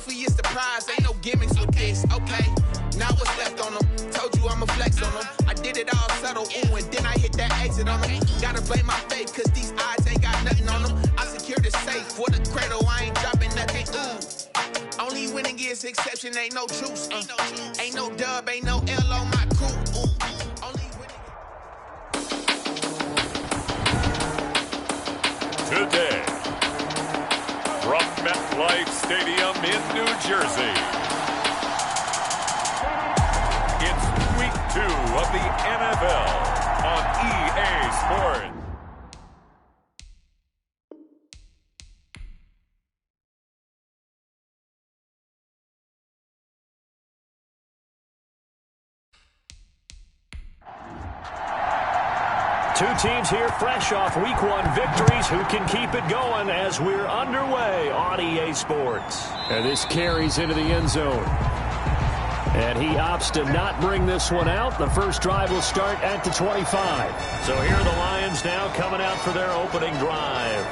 trophy is the prize. Ain't no gimmicks with this, okay? Now what's left on them? Told you I'ma flex on them. I did it all subtle, ooh, and then I hit that exit on them. Gotta blame my faith, cause these odds ain't got nothing on them. I secured the safe for the cradle, I ain't dropping nothing, ooh. Only winning is exception, ain't no truce. Ain't no dub, ain't no L on my crew, ooh. Only winning. Today, from MetLife Stadium in New Jersey, it's Week 2 of the NFL on EA Sports. Two teams here fresh off Week 1 victories. Who can keep it going as we're underway on EA Sports? And this carries into the end zone. And he opts to not bring this one out. The first drive will start at the 25. So here are the Lions now coming out for their opening drive.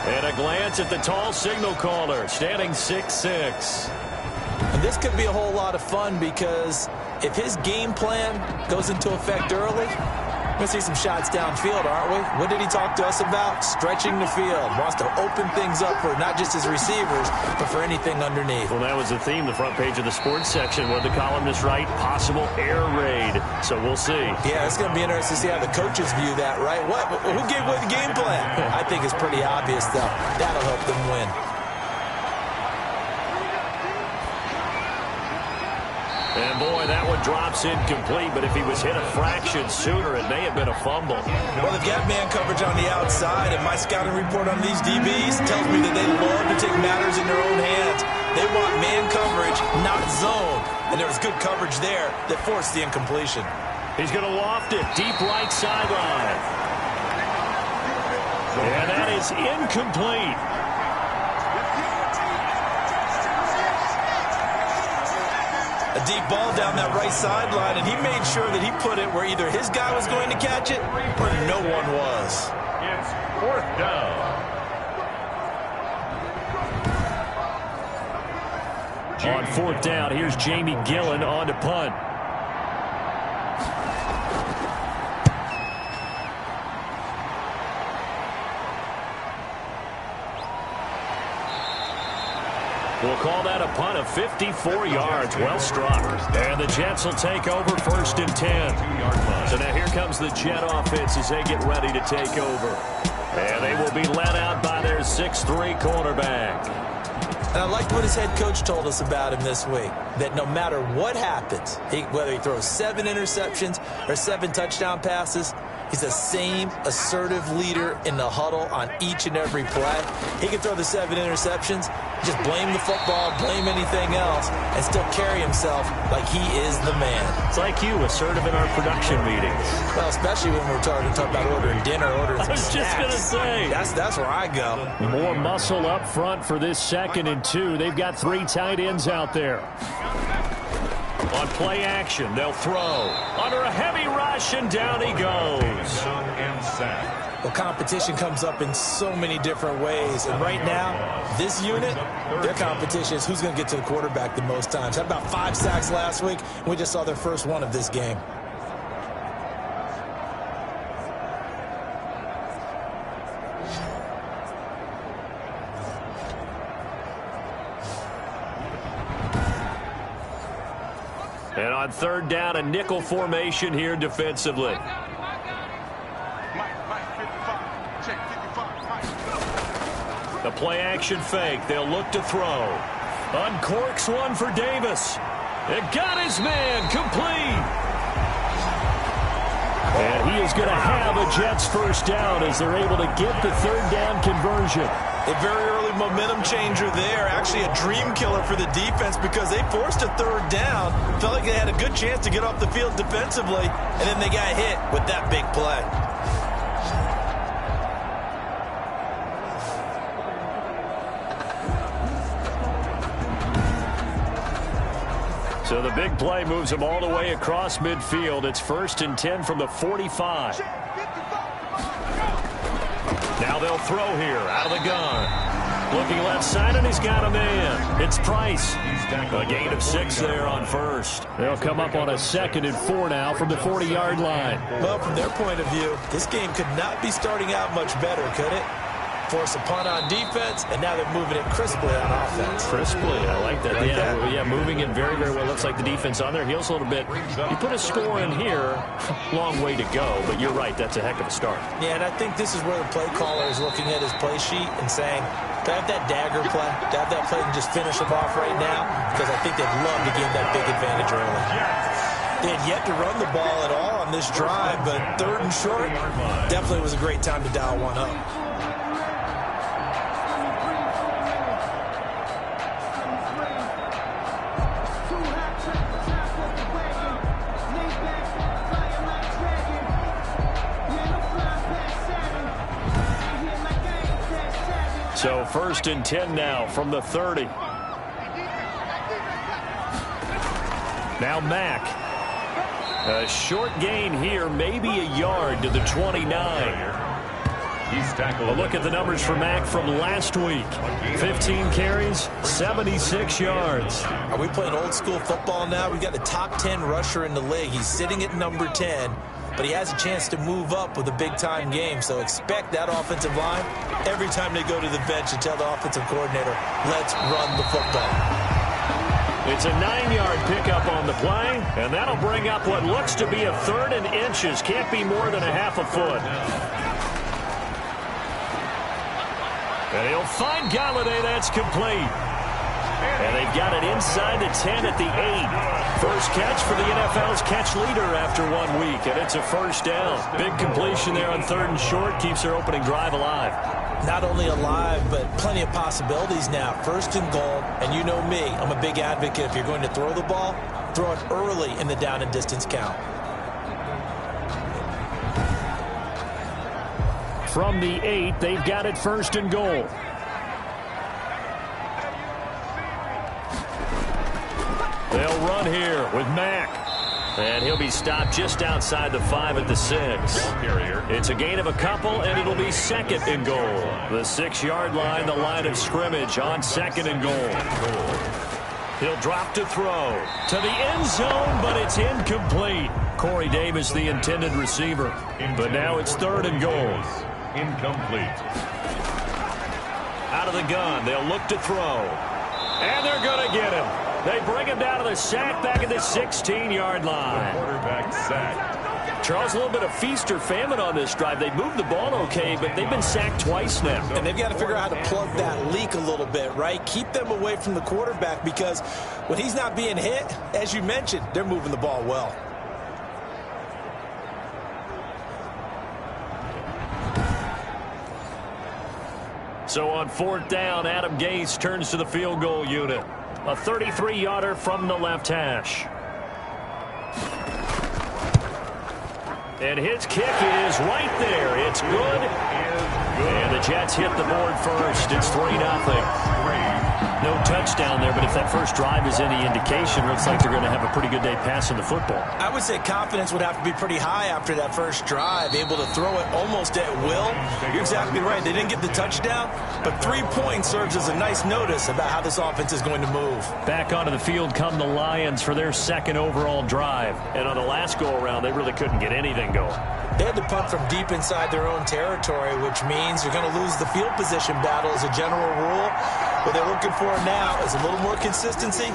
And a glance at the tall signal caller, standing 6'6". And this could be a whole lot of fun because if his game plan goes into effect early, we're going to see some shots downfield, aren't we? What did he talk to us about? Stretching the field. Wants to open things up for not just his receivers, but for anything underneath. Well, that was the theme, the front page of the sports section. What the columnist write? Possible air raid. So we'll see. Yeah, it's going to be interesting to see how the coaches view that, right? Who gave away the game plan? I think it's pretty obvious, though. That'll help them win. And, boy, that one drops incomplete, but if he was hit a fraction sooner, it may have been a fumble. Well, they've got man coverage on the outside, and my scouting report on these DBs tells me that they love to take matters in their own hands. They want man coverage, not zone. And there was good coverage there that forced the incompletion. He's going to loft it, deep right sideline. And that is incomplete. A deep ball down that right sideline, and he made sure that he put it where either his guy was going to catch it or no one was. It's 4th down. On 4th down, here's Jamie Gillen on to punt. We'll call that a punt of 54 yards. Well struck. And the Jets will take over 1st and 10. So now here comes the Jet offense as they get ready to take over. And they will be led out by their 6'3" quarterback. And I liked what his head coach told us about him this week, that no matter what happens, whether he throws 7 interceptions or 7 touchdown passes, he's the same assertive leader in the huddle on each and every play. He can throw the 7 interceptions, just blame the football, blame anything else, and still carry himself like he is the man. It's like you, assertive in our production meetings. Well, especially when we're talking about ordering dinner, ordering some snacks. I was just going to say. That's where I go. More muscle up front for this 2nd and 2. They've got 3 tight ends out there. On play action, they'll throw. Under a heavy rush, and down he goes. Well, competition comes up in so many different ways. And right now, this unit, their competition is who's going to get to the quarterback the most times. Had about 5 sacks last week. We just saw their first one of this game. And on 3rd down, a nickel formation here defensively. The play-action fake. They'll look to throw. Uncorks one for Davis. It got his man complete. And he is going to have a Jets first down as they're able to get the 3rd down conversion. A very early momentum changer there. Actually a dream killer for the defense because they forced a 3rd down. Felt like they had a good chance to get off the field defensively, and then they got hit with that big play. So the big play moves them all the way across midfield. It's 1st and 10 from the 45. Now they'll throw here out of the gun. Looking left side, and he's got a man. It's Price. A gain of 6 there on first. They'll come up on a 2nd and 4 now from the 40-yard line. Well, from their point of view, this game could not be starting out much better, could it? Force a punt on defense, and now they're moving it crisply on offense. Crisply, I like that. Yeah, moving it very, very well. Looks like the defense on their heels a little bit. You put a score in here, long way to go, but you're right, that's a heck of a start. Yeah, and I think this is where the play caller is looking at his play sheet and saying, to have that dagger play, to have that play and just finish them off right now, because I think they'd love to gain that big advantage early. They had yet to run the ball at all on this drive, but 3rd and short definitely was a great time to dial one up. So 1st and 10 now from the 30. Now Mack. A short gain here, maybe a yard to the 29. He's tackled. A look at the numbers for Mack from last week. 15 carries, 76 yards. Are we playing old school football now? We've got the top 10 rusher in the league. He's sitting at number 10. But he has a chance to move up with a big-time game. So expect that offensive line every time they go to the bench to tell the offensive coordinator, let's run the football. It's a 9-yard pickup on the play, and that'll bring up what looks to be a 3rd and inches. Can't be more than a half a foot. And he'll find Galladay. That's complete. And they've got it inside the 10 at the 8. First catch for the NFL's catch leader after 1 week, and it's a 1st down. Big completion there on 3rd and short keeps their opening drive alive. Not only alive, but plenty of possibilities now. 1st and goal, and you know me, I'm a big advocate. If you're going to throw the ball, throw it early in the down and distance count. From the 8, they've got it 1st and goal. They'll run here with Mack. And he'll be stopped just outside the 5 at the 6. It's a gain of a couple, and it'll be 2nd and goal. The 6-yard line, the line of scrimmage on 2nd and goal. He'll drop to throw to the end zone, but it's incomplete. Corey Davis, the intended receiver. But now it's 3rd and goal. Incomplete. Out of the gun, they'll look to throw. And they're going to get him. They bring him down to the sack back at the 16-yard line. Quarterback sack. Charles, a little bit of feast or famine on this drive. They moved the ball okay, but they've been sacked twice now. And they've got to figure out how to plug that leak a little bit, right? Keep them away from the quarterback because when he's not being hit, as you mentioned, they're moving the ball well. So on 4th down, Adam Gase turns to the field goal unit. A 33-yarder from the left hash. And his kick is right there. It's good. And the Jets hit the board first. It's 3-0. No touchdown there, but if that first drive is any indication, looks like they're going to have a pretty good day passing the football. I would say confidence would have to be pretty high after that first drive, able to throw it almost at will. You're exactly right. They didn't get the touchdown, but 3 points serves as a nice notice about how this offense is going to move. Back onto the field come the Lions for their 2nd overall drive. And on the last go-around, they really couldn't get anything going. They had to punt from deep inside their own territory, which means you're going to lose the field position battle as a general rule. What they're looking for now is a little more consistency,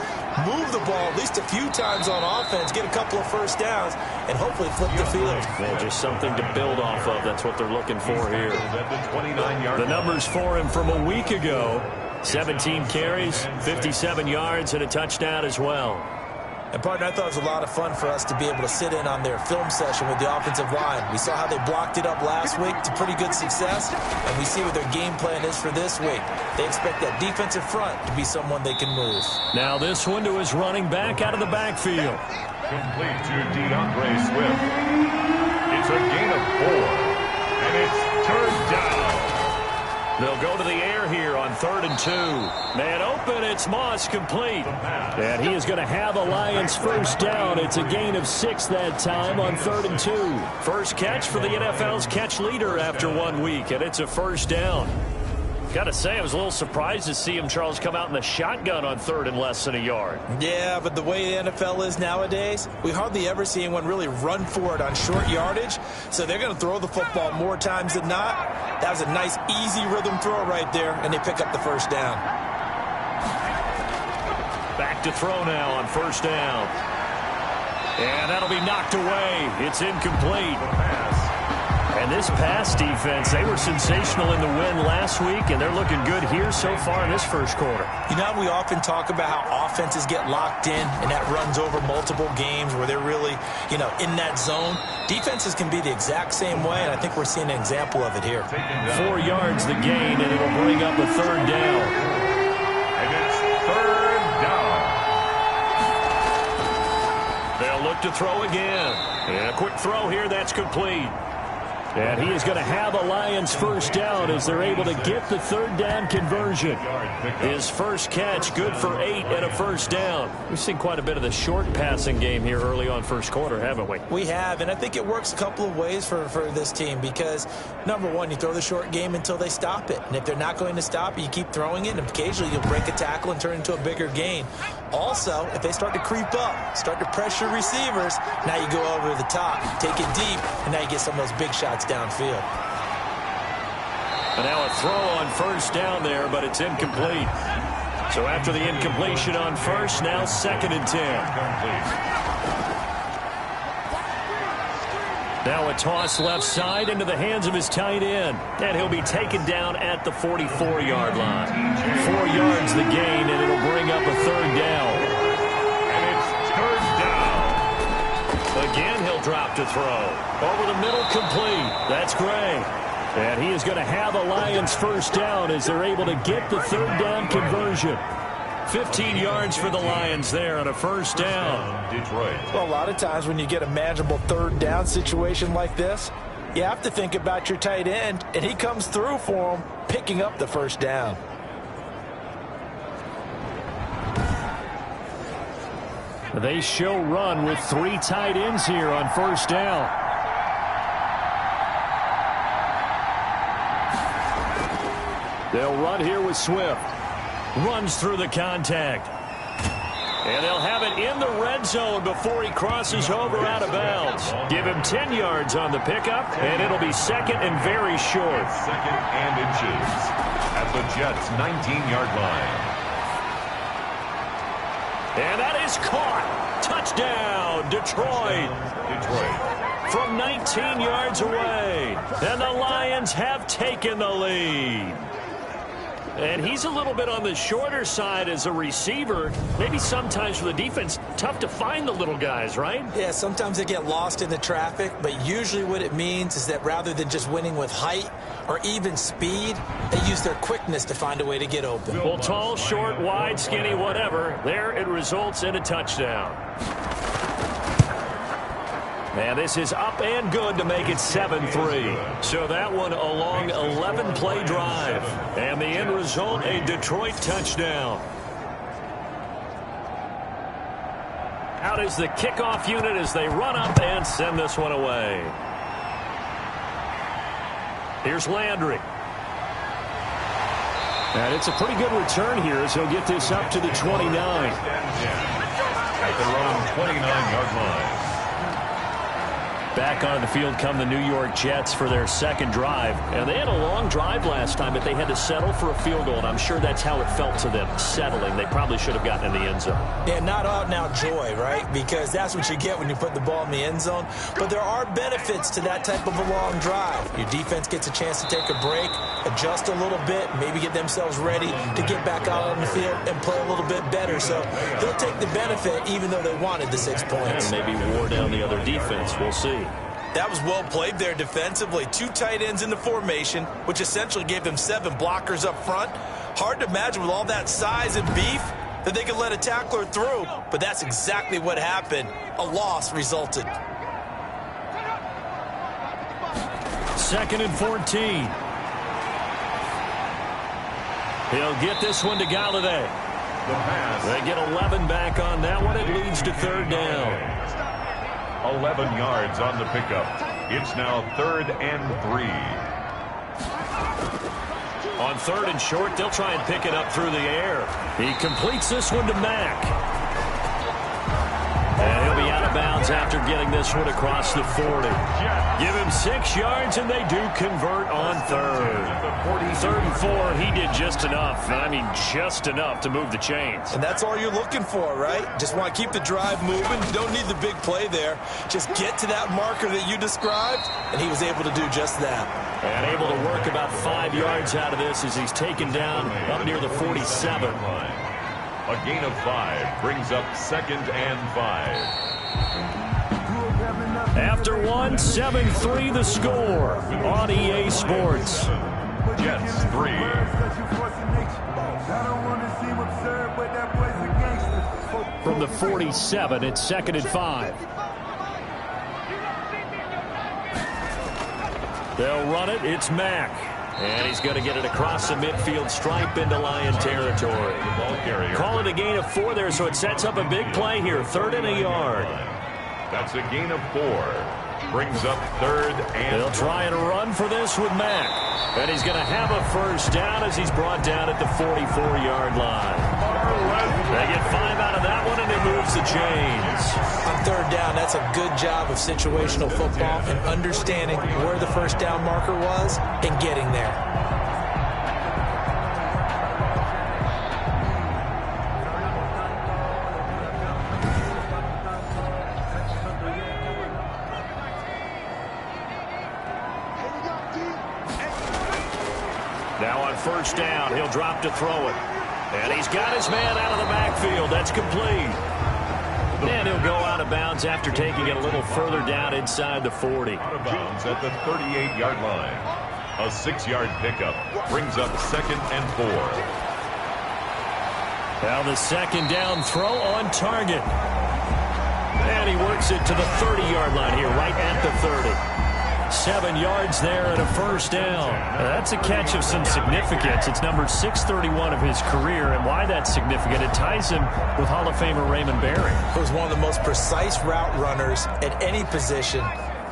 move the ball at least a few times on offense, get a couple of first downs, and hopefully flip the field. Well, just something to build off of. That's what they're looking for here. The numbers for him from a week ago, 17 carries, 57 yards, and a touchdown as well. And, partner, I thought it was a lot of fun for us to be able to sit in on their film session with the offensive line. We saw how they blocked it up last week to pretty good success, and we see what their game plan is for this week. They expect that defensive front to be someone they can move. Now this one to his running back out of the backfield. Complete to DeAndre Swift. It's a gain of 4, and it's 3rd down. They'll go to the air here on 3rd and 2. Man open, it's Moss complete. And he is going to have a Lions first down. It's a gain of 6 that time on 3rd and 2. First catch for the NFL's catch leader after 1 week, and it's a 1st down. Got to say, I was a little surprised to see him, Charles, come out in the shotgun on 3rd and less than a yard. Yeah, but the way the NFL is nowadays, we hardly ever see anyone really run for it on short yardage. So they're going to throw the football more times than not. That was a nice, easy rhythm throw right there, and they pick up the first down. Back to throw now on 1st down. And that'll be knocked away. It's incomplete. And this pass defense, they were sensational in the win last week, and they're looking good here so far in this first quarter. You know, we often talk about how offenses get locked in, and that runs over multiple games where they're really, in that zone. Defenses can be the exact same way, and I think we're seeing an example of it here. 4 yards the gain, and it'll bring up a 3rd down. And it's 3rd down. They'll look to throw again. And a quick throw here, that's complete. And he is going to have a Lions first down as they're able to get the 3rd down conversion. His first catch, good for 8 and a first down. We've seen quite a bit of the short passing game here early on first quarter, haven't we? We have, and I think it works a couple of ways for this team because, number one, you throw the short game until they stop it. And if they're not going to stop it, you keep throwing it, and occasionally you'll break a tackle and turn into a bigger gain. Also, if they start to creep up, start to pressure receivers, now you go over the top, take it deep, and now you get some of those big shots downfield. And now a throw on 1st down there, but it's incomplete. So after the incompletion on 1st, now 2nd and 10. Now a toss left side into the hands of his tight end. And he'll be taken down at the 44-yard line. 4 yards the gain, and it'll bring up a 3rd down. And it's 3rd down. Again, he'll drop to throw. Over the middle, complete. That's Gray. And he is going to have a Lions first down as they're able to get the 3rd down conversion. 15 yards for the Lions there on a first down. Detroit. Well, a lot of times when you get a manageable 3rd down situation like this, you have to think about your tight end, and he comes through for him, picking up the first down. They show run with 3 tight ends here on first down. They'll run here with Swift. Runs through the contact. And they'll have it in the red zone before he crosses over out of bounds. Give him 10 yards on the pickup, and it'll be 2nd and very short. 2nd and inches at the Jets' 19-yard line. And that is caught. Touchdown, Detroit. From 19 yards away. And the Lions have taken the lead. And he's a little bit on the shorter side as a receiver. Maybe sometimes for the defense, tough to find the little guys, right? Yeah, sometimes they get lost in the traffic, but usually what it means is that rather than just winning with height or even speed, they use their quickness to find a way to get open. Well, tall, short, wide, skinny, whatever, there it results in a touchdown. And this is up and good to make it 7-3. So that one a long 11-play drive. And the end result, a Detroit touchdown. Out is the kickoff unit as they run up and send this one away. Here's Landry. And it's a pretty good return here as he'll get this up to the 29. At their own 29-yard line. Back on the field come the New York Jets for their 2nd drive. And they had a long drive last time, but they had to settle for a field goal. And I'm sure that's how it felt to them, settling. They probably should have gotten in the end zone. Yeah, not out now joy, right? Because that's what you get when you put the ball in the end zone. But there are benefits to that type of a long drive. Your defense gets a chance to take a break, adjust a little bit, maybe get themselves ready to get back out on the field and play a little bit better. So they'll take the benefit even though they wanted the 6 points. And maybe wore down the other defense. We'll see. That was well played there defensively. 2 tight ends in the formation, which essentially gave them 7 blockers up front. Hard to imagine with all that size and beef that they could let a tackler through, but that's exactly what happened. A loss resulted. 2nd and 14. He'll get this one to Galladay. They get 11 back on that one. It leads to 3rd down. 11 yards on the pickup. It's now 3rd and 3. On 3rd and short, they'll try and pick it up through the air. He completes this one to Mack. And he'll be out of bounds after getting this one across the 40. Give him 6 yards, and they do convert on 3rd. 3rd and 4, he did just enough. I mean, just enough to move the chains. And that's all you're looking for, right? Just want to keep the drive moving. You don't need the big play there. Just get to that marker that you described, and he was able to do just that. And able to work about 5 yards out of this as he's taken down up near the 47. A gain of 5 brings up 2nd and 5. After one, 7-3 the score on EA Sports. Jets 3. From the 47, it's 2nd and 5. They'll run it. It's Mack. And he's going to get it across the midfield stripe into Lion territory. Call it a gain of 4 there, so it sets up a big play here. 3rd and a yard. That's a gain of 4. Brings up 3rd and... They'll try and run for this with Mack. And he's going to have a first down as he's brought down at the 44-yard line. They get 5 out of that one, and it moves the chains. On 3rd down, that's a good job of situational football and understanding where the first down marker was and getting there. Now on first down, he'll drop to throw it. And he's got his man out of the backfield. That's complete. And he'll go out of bounds after taking it a little further down inside the 40. Out of bounds at the 38-yard line. A 6-yard pickup brings up 2nd and 4. Now the 2nd down throw on target. And he works it to the 30-yard line here, right at the 30. 7 yards there and a first down. That's a catch of some significance. It's number 631 of his career, and why that's significant, it ties him with Hall of Famer Raymond Berry. He was one of the most precise route runners at any position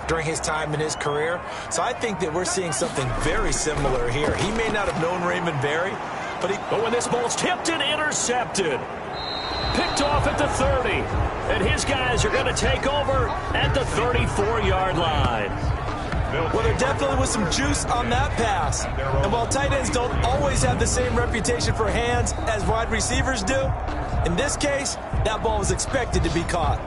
during his time in his career. So I think that we're seeing something very similar here. He may not have known Raymond Berry, but when this ball's tipped and intercepted. Picked off at the 30. And his guys are going to take over at the 34-yard line. Well, there definitely was some juice on that pass. And while tight ends don't always have the same reputation for hands as wide receivers do, in this case, that ball was expected to be caught.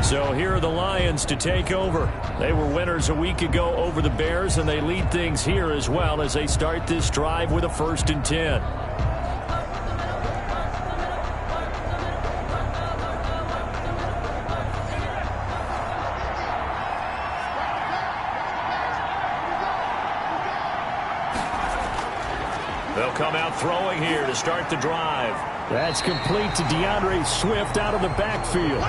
So here are the Lions to take over. They were winners a week ago over the Bears, and they lead things here as well as they start this drive with a 1st and 10. They'll come out throwing here to start the drive. That's complete to DeAndre Swift out of the backfield.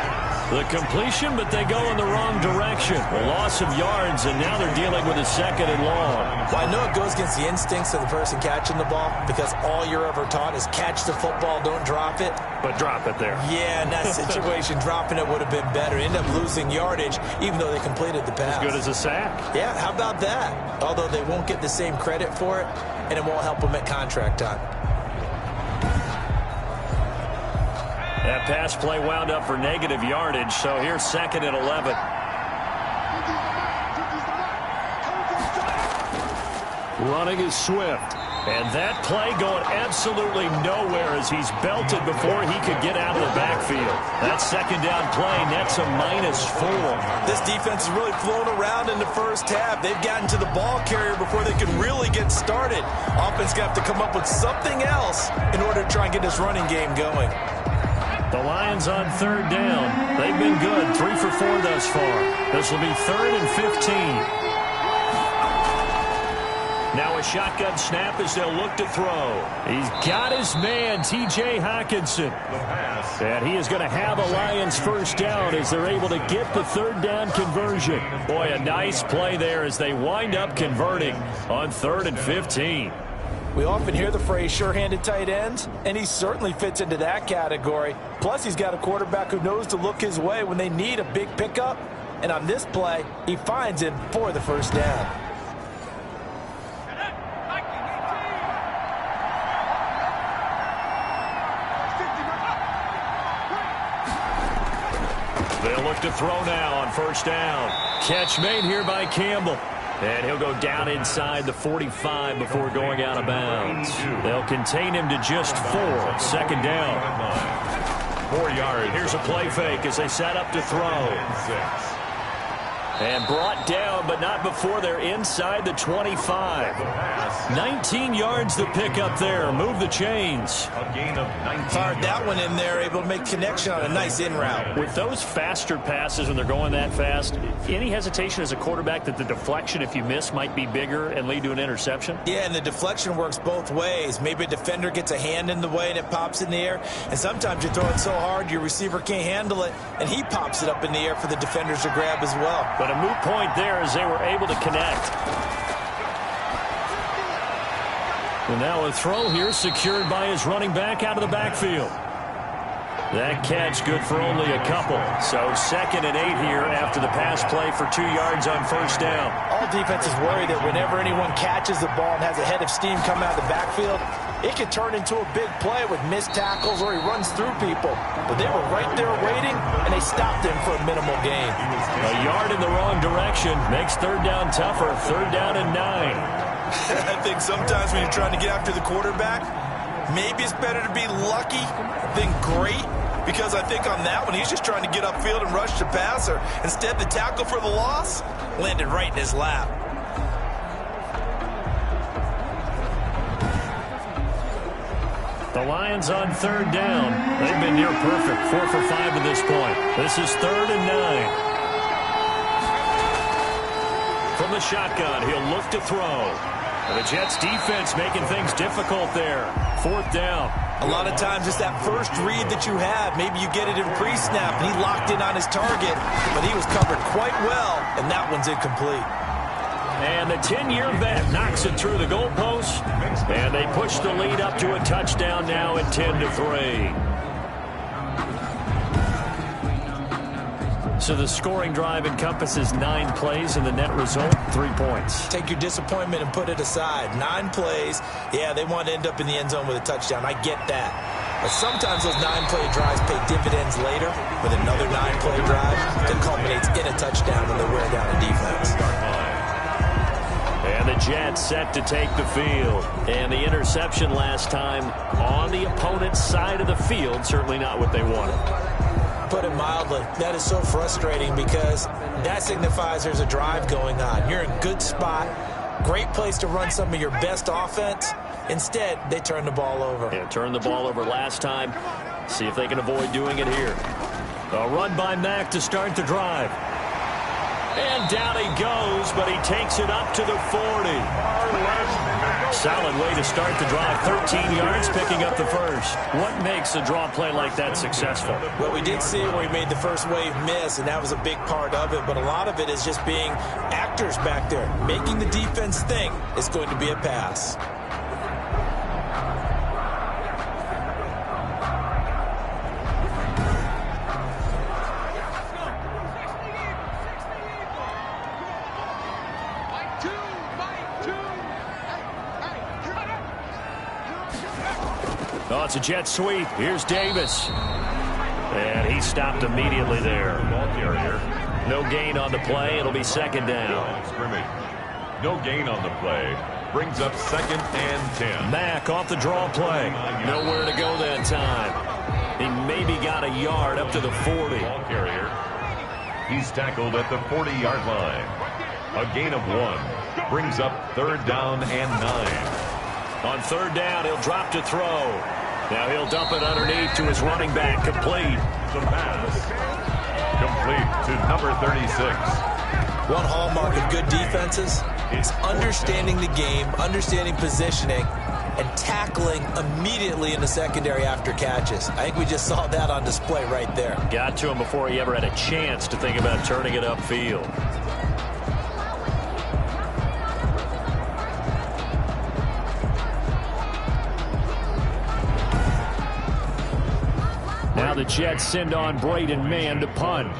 The completion, but they go in the wrong direction. A loss of yards, and now they're dealing with a 2nd and long. Well, I know it goes against the instincts of the person catching the ball because all you're ever taught is catch the football, don't drop it. But drop it there. Yeah, in that situation, dropping it would have been better. End up losing yardage, even though they completed the pass. As good as a sack. Yeah, how about that? Although they won't get the same credit for it, and it won't help them at contract time. That pass play wound up for negative yardage, so here's 2nd and 11. Running is Swift. And that play going absolutely nowhere as he's belted before he could get out of the backfield. That 2nd down play nets a -4. This defense has really flown around in the first half. They've gotten to the ball carrier before they can really get started. Offense got to come up with something else in order to try and get this running game going. The Lions on 3rd down. They've been good, 3 for 4 thus far. This will be 3rd and 15. Now a shotgun snap as they'll look to throw. He's got his man, T.J. Hockenson. And he is going to have a Lions first down as they're able to get the 3rd down conversion. Boy, a nice play there as they wind up converting on 3rd and 15. We often hear the phrase sure-handed tight ends, and he certainly fits into that category. Plus, he's got a quarterback who knows to look his way when they need a big pickup and on this play, he finds him for the first down. They'll look to throw now on first down. Catch made here by Campbell. And he'll go down inside the 45 before going out of bounds. They'll contain him to just 4. Second down. 4 yards. Here's a play fake as they set up to throw. And brought down, but not before they're inside the 25. 19 yards to pick up there. Move the chains. A gain of 19. Fired that one in there, able to make connection on a nice in route. With those faster passes when they're going that fast, any hesitation as a quarterback that the deflection, if you miss, might be bigger and lead to an interception? Yeah, and the deflection works both ways. Maybe a defender gets a hand in the way and it pops in the air. And sometimes you throw it so hard your receiver can't handle it, and he pops it up in the air for the defenders to grab as well. But a moot point there as they were able to connect. And now a throw here secured by his running back out of the backfield. That catch good for only a couple. So 2nd and 8 here after the pass play for 2 yards on first down. All defenses worry that whenever anyone catches the ball and has a head of steam coming out of the backfield, it can turn into a big play with missed tackles or he runs through people. But they were right there waiting, and they stopped him for a minimal gain. A yard in the wrong direction makes third down tougher. 3rd down and 9. I think sometimes when you're trying to get after the quarterback, maybe it's better to be lucky than great. Because I think on that one, he's just trying to get upfield and rush the passer. Instead, the tackle for the loss landed right in his lap. The Lions on 3rd down. They've been near perfect. 4 for 5 to this point. This is 3rd and 9. From the shotgun, he'll look to throw. And the Jets defense making things difficult there. 4th down. A lot of times it's that first read that you have. Maybe you get it in pre-snap, and he locked in on his target, but he was covered quite well, and that one's incomplete. And the 10-year vet knocks it through the goalpost, and they push the lead up to a touchdown now at 10-3. So the scoring drive encompasses 9 plays, and the net result, 3 points. Take your disappointment and put it aside. 9 plays, yeah, they want to end up in the end zone with a touchdown. I get that. But sometimes those 9-play drives pay dividends later with another 9-play drive that culminates in a touchdown when they wear down a defense. And the Jets set to take the field. And the interception last time on the opponent's side of the field, certainly not what they wanted. Put it mildly, that is so frustrating because that signifies there's a drive going on. You're in a good spot, great place to run some of your best offense. Instead, they turn the ball over. Yeah, turned the ball over last time. See if they can avoid doing it here. A run by Mack to start the drive. And down he goes, but he takes it up to the 40. Solid way to start the drive. 13 yards, picking up the first. What makes a draw play like that successful? Well, we did see where he made the first wave miss, and that was a big part of it. But a lot of it is just being actors back there. Making the defense think it's going to be a pass. Oh, it's a jet sweep. Here's Davis. And he stopped immediately there. Ball carrier. No gain on the play. It'll be 2nd down. Scrimmage. No gain on the play. Brings up 2nd and 10. Mack off the draw play. Nowhere to go that time. He maybe got a yard up to the 40. Ball carrier. He's tackled at the 40-yard line. A gain of 1. Brings up 3rd down and 9. On 3rd down, he'll drop to throw. Now he'll dump it underneath to his running back. Complete. The pass. Complete to number 36. One hallmark of good defenses is understanding the game, understanding positioning, and tackling immediately in the secondary after catches. I think we just saw that on display right there. Got to him before he ever had a chance to think about turning it upfield. Now the Jets send on Braden Mann to punt.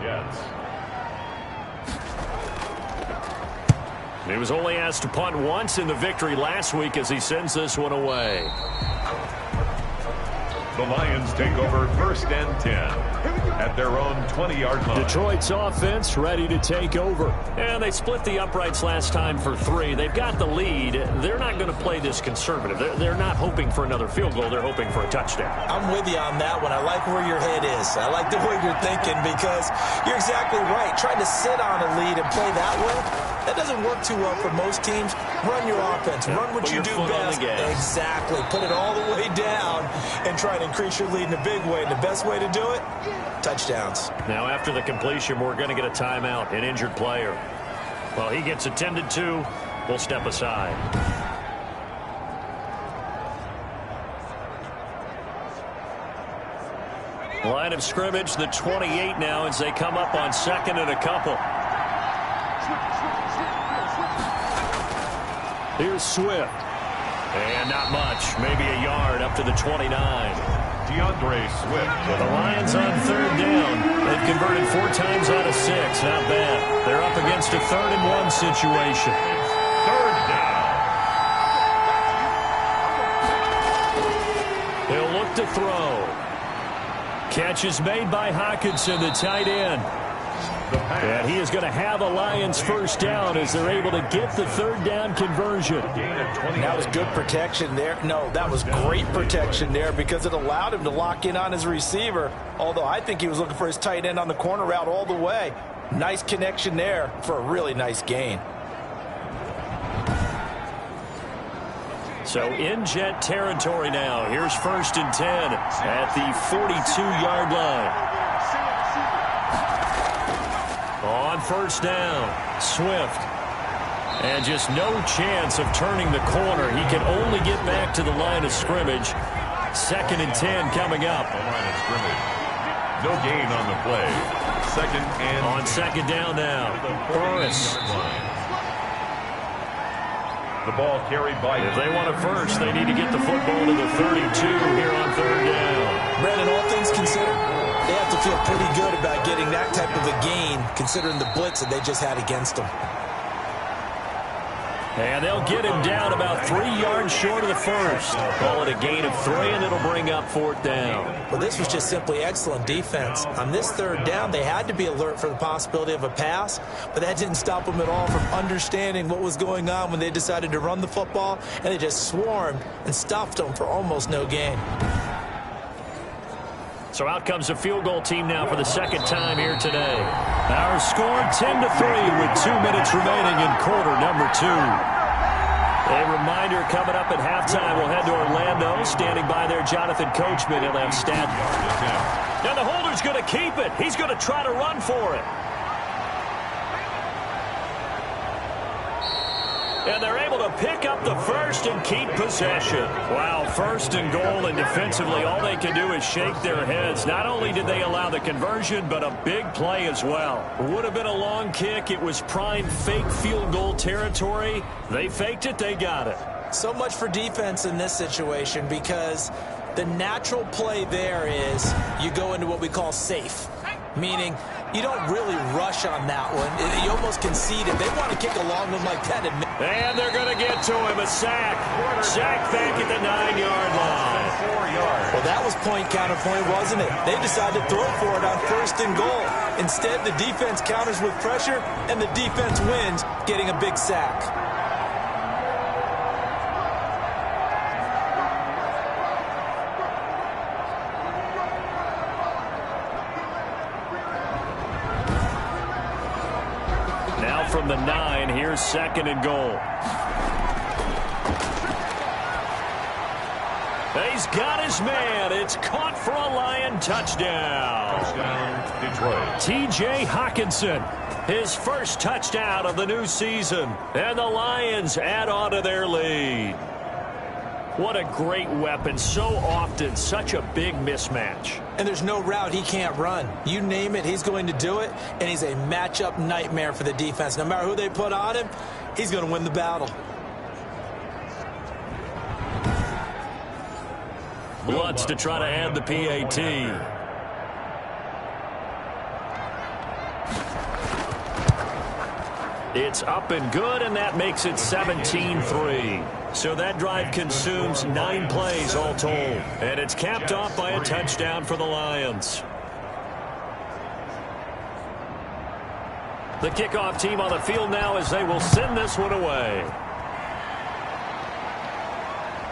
He was only asked to punt once in the victory last week as he sends this one away. The Lions take over 1st and 10 at their own 20-yard line. Detroit's offense ready to take over. And they split the uprights last time for 3. They've got the lead. They're not going to play this conservative. They're not hoping for another field goal. They're hoping for a touchdown. I'm with you on that one. I like where your head is. I like the way you're thinking because you're exactly right. Trying to sit on a lead and play that way, that doesn't work too well for most teams. Run your offense. Run what you do best. Exactly. Put it all the way down and try to increase your lead in a big way. And the best way to do it, touchdowns. Now, after the completion, we're going to get a timeout, an injured player. Well, he gets attended to. We'll step aside. Line of scrimmage, the 28 now as they come up on 2nd and a couple. Here's Swift. And not much. Maybe a yard up to the 29. DeAndre Swift. The Lions on 3rd down. They've converted 4 times out of 6. Not bad. They're up against a 3rd and 1 situation. 3rd down. He'll look to throw. Catch is made by Hockenson, the tight end. And he is going to have a Lions 1st down as they're able to get the 3rd down conversion. That was good protection there. No, that was great protection there because it allowed him to lock in on his receiver. Although I think he was looking for his tight end on the corner route all the way. Nice connection there for a really nice gain. So in Jet territory now. Here's 1st and 10 at the 42-yard line. On 1st down, Swift. And just no chance of turning the corner. He can only get back to the line of scrimmage. 2nd and 10 coming up. The line of scrimmage. No gain on the play. 2nd and on 2nd down now. Burris. The ball carried by. If they want it first, they need to get the football to the 32 here on 3rd down. Brandon, all things considered, they have to feel pretty good about getting that type of a gain, considering the blitz that they just had against them. And they'll get him down about 3 yards short of the 1st. Call it a gain of 3, and it'll bring up 4th down. Well, this was just simply excellent defense. On this 3rd down, they had to be alert for the possibility of a pass, but that didn't stop them at all from understanding what was going on when they decided to run the football, and they just swarmed and stuffed them for almost no gain. So out comes a field goal team now for the 2nd time here today. Our score 10-3 with 2 minutes remaining in quarter number 2. A reminder coming up at halftime. We'll head to Orlando. Standing by there, Jonathan Coachman. He'll have stat. Now the holder's going to keep it. He's going to try to run for it. And they're able to pick up the 1st and keep possession. Wow, 1st and goal, and defensively all they can do is shake their heads. Not only did they allow the conversion, but a big play as well. Would have been a long kick. It was prime fake field goal territory. They faked it. They got it. So much for defense in this situation because the natural play there is you go into what we call safe, meaning you don't really rush on that one. You almost concede it. They want to kick a long one like that. And they're going to get to him. A sack. Sack back at the 9-yard line. 4 yards. Well, that was point counterpoint, wasn't it? They decided to throw for it on 1st and goal. Instead, the defense counters with pressure, and the defense wins, getting a big sack. From the 9, here's 2nd and goal. He's got his man. It's caught for a Lion touchdown. Touchdown, Detroit. T.J. Hockenson, his 1st touchdown of the new season. And the Lions add on to their lead. What a great weapon. So often, such a big mismatch. And there's no route he can't run. You name it, he's going to do it. And he's a matchup nightmare for the defense. No matter who they put on him, he's going to win the battle. Lutz to try to add the PAT. It's up and good, and that makes it 17-3. So that drive consumes 9 plays all told. And it's capped off by a touchdown for the Lions. The kickoff team on the field now as they will send this one away.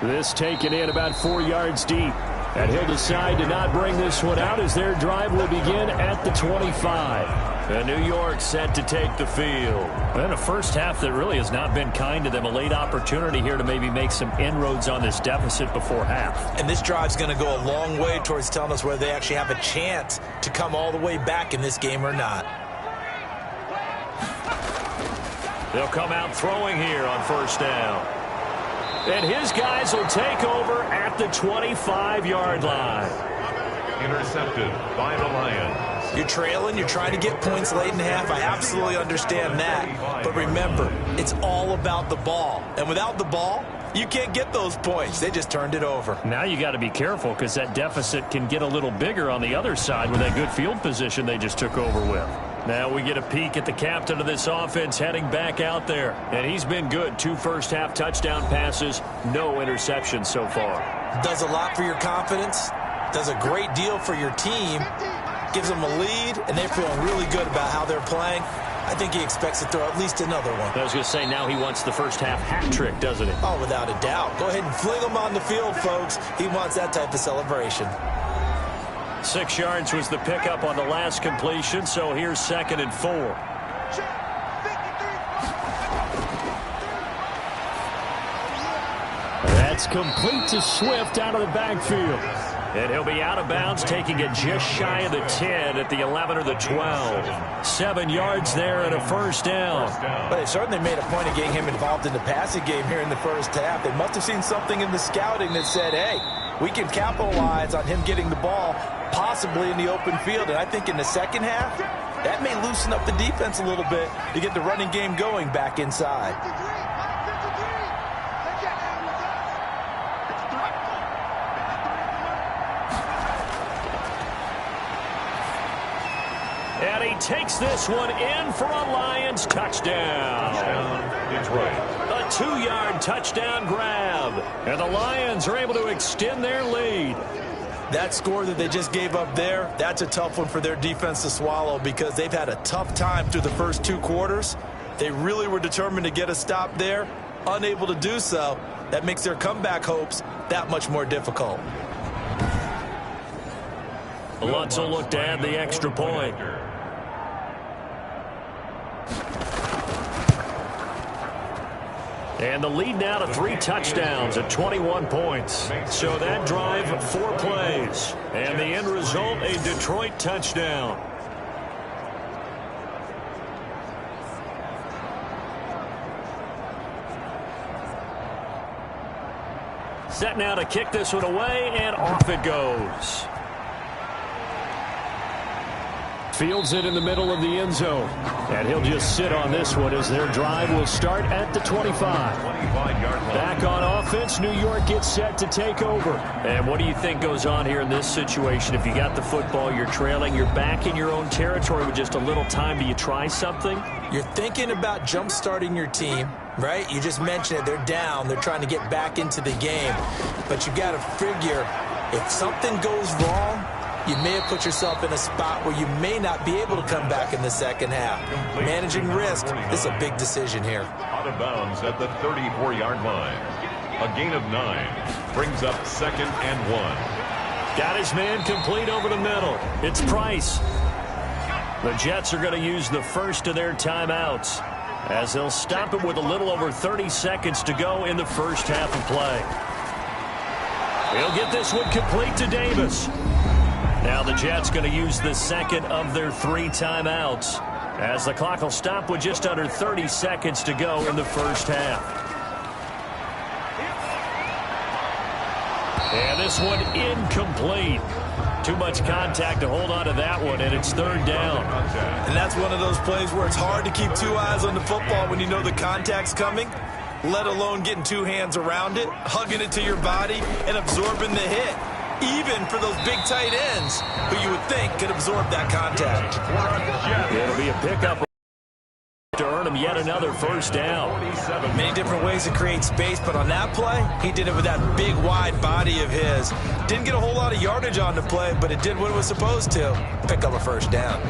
This taken in about 4 yards deep. And he'll decide to not bring this one out as their drive will begin at the 25. And New York set to take the field. And a first half that really has not been kind to them. A late opportunity here to maybe make some inroads on this deficit before half. And this drive's going to go a long way towards telling us whether they actually have a chance to come all the way back in this game or not. They'll come out throwing here on first down. And his guys will take over at the 25-yard line. Intercepted by the Lions. You're trailing, you're trying to get points late in the half. I absolutely understand that. But remember, it's all about the ball. And without the ball, you can't get those points. They just turned it over. Now you got to be careful because that deficit can get a little bigger on the other side with that good field position they just took over with. Now we get a peek at the captain of this offense heading back out there. And he's been good. 2 first-half touchdown passes, no interceptions so far. Does a lot for your confidence. Does a great deal for your team. Gives them a lead, and they're feeling really good about how they're playing. I think he expects to throw at least another one. I was going to say, now he wants the first-half hat trick, doesn't he? Oh, without a doubt. Go ahead and fling him on the field, folks. He wants that type of celebration. 6 yards was the pickup on the last completion, so here's 2nd and 4. That's complete to Swift out of the backfield. And he'll be out of bounds, taking it just shy of the 10 at the 11 or the 12. 7 yards there and a first down. But they certainly made a point of getting him involved in the passing game here in the first half. They must have seen something in the scouting that said, hey, we can capitalize on him getting the ball, possibly in the open field. And I think in the second half, that may loosen up the defense a little bit to get the running game going back inside. And he takes this one in for a Lions touchdown. Detroit. A 2-yard touchdown grab. And the Lions are able to extend their lead. That score that they just gave up there, that's a tough one for their defense to swallow because they've had a tough time through the first 2 quarters. They really were determined to get a stop there. Unable to do so. That makes their comeback hopes that much more difficult. Lutz will look to add the extra point. And the lead now to 3 touchdowns at 21 points. So that drive, 4 plays. And the end result, a Detroit touchdown. Set now to kick this one away, and off it goes. Fields it in the middle of the end zone. And he'll just sit on this one as their drive will start at the 25. 25-yard line. Back on offense, New York gets set to take over. And what do you think goes on here in this situation? If you got the football, you're trailing, you're back in your own territory with just a little time. Do you try something? You're thinking about jump-starting your team, right? You just mentioned it. They're down. They're trying to get back into the game. But you got to figure if something goes wrong, you may have put yourself in a spot where you may not be able to come back in the second half. Managing risk, this is a big decision here. Out of bounds at the 34-yard line. A gain of 9 brings up 2nd and 1. Got his man complete over the middle. It's Price. The Jets are going to use the first of their timeouts as they'll stop it with a little over 30 seconds to go in the first half of play. He'll get this one complete to Davis. Now the Jets going to use the second of their 3 timeouts as the clock will stop with just under 30 seconds to go in the first half. And this one incomplete. Too much contact to hold on to that one, and it's 3rd down. And that's one of those plays where it's hard to keep 2 eyes on the football when you know the contact's coming, let alone getting 2 hands around it, hugging it to your body, and absorbing the hit. Even for those big tight ends who you would think could absorb that contact. It'll be a pickup to earn him yet another first down. Many different ways to create space, but on that play, he did it with that big, wide body of his. Didn't get a whole lot of yardage on the play, but it did what it was supposed to. Pick up a first down.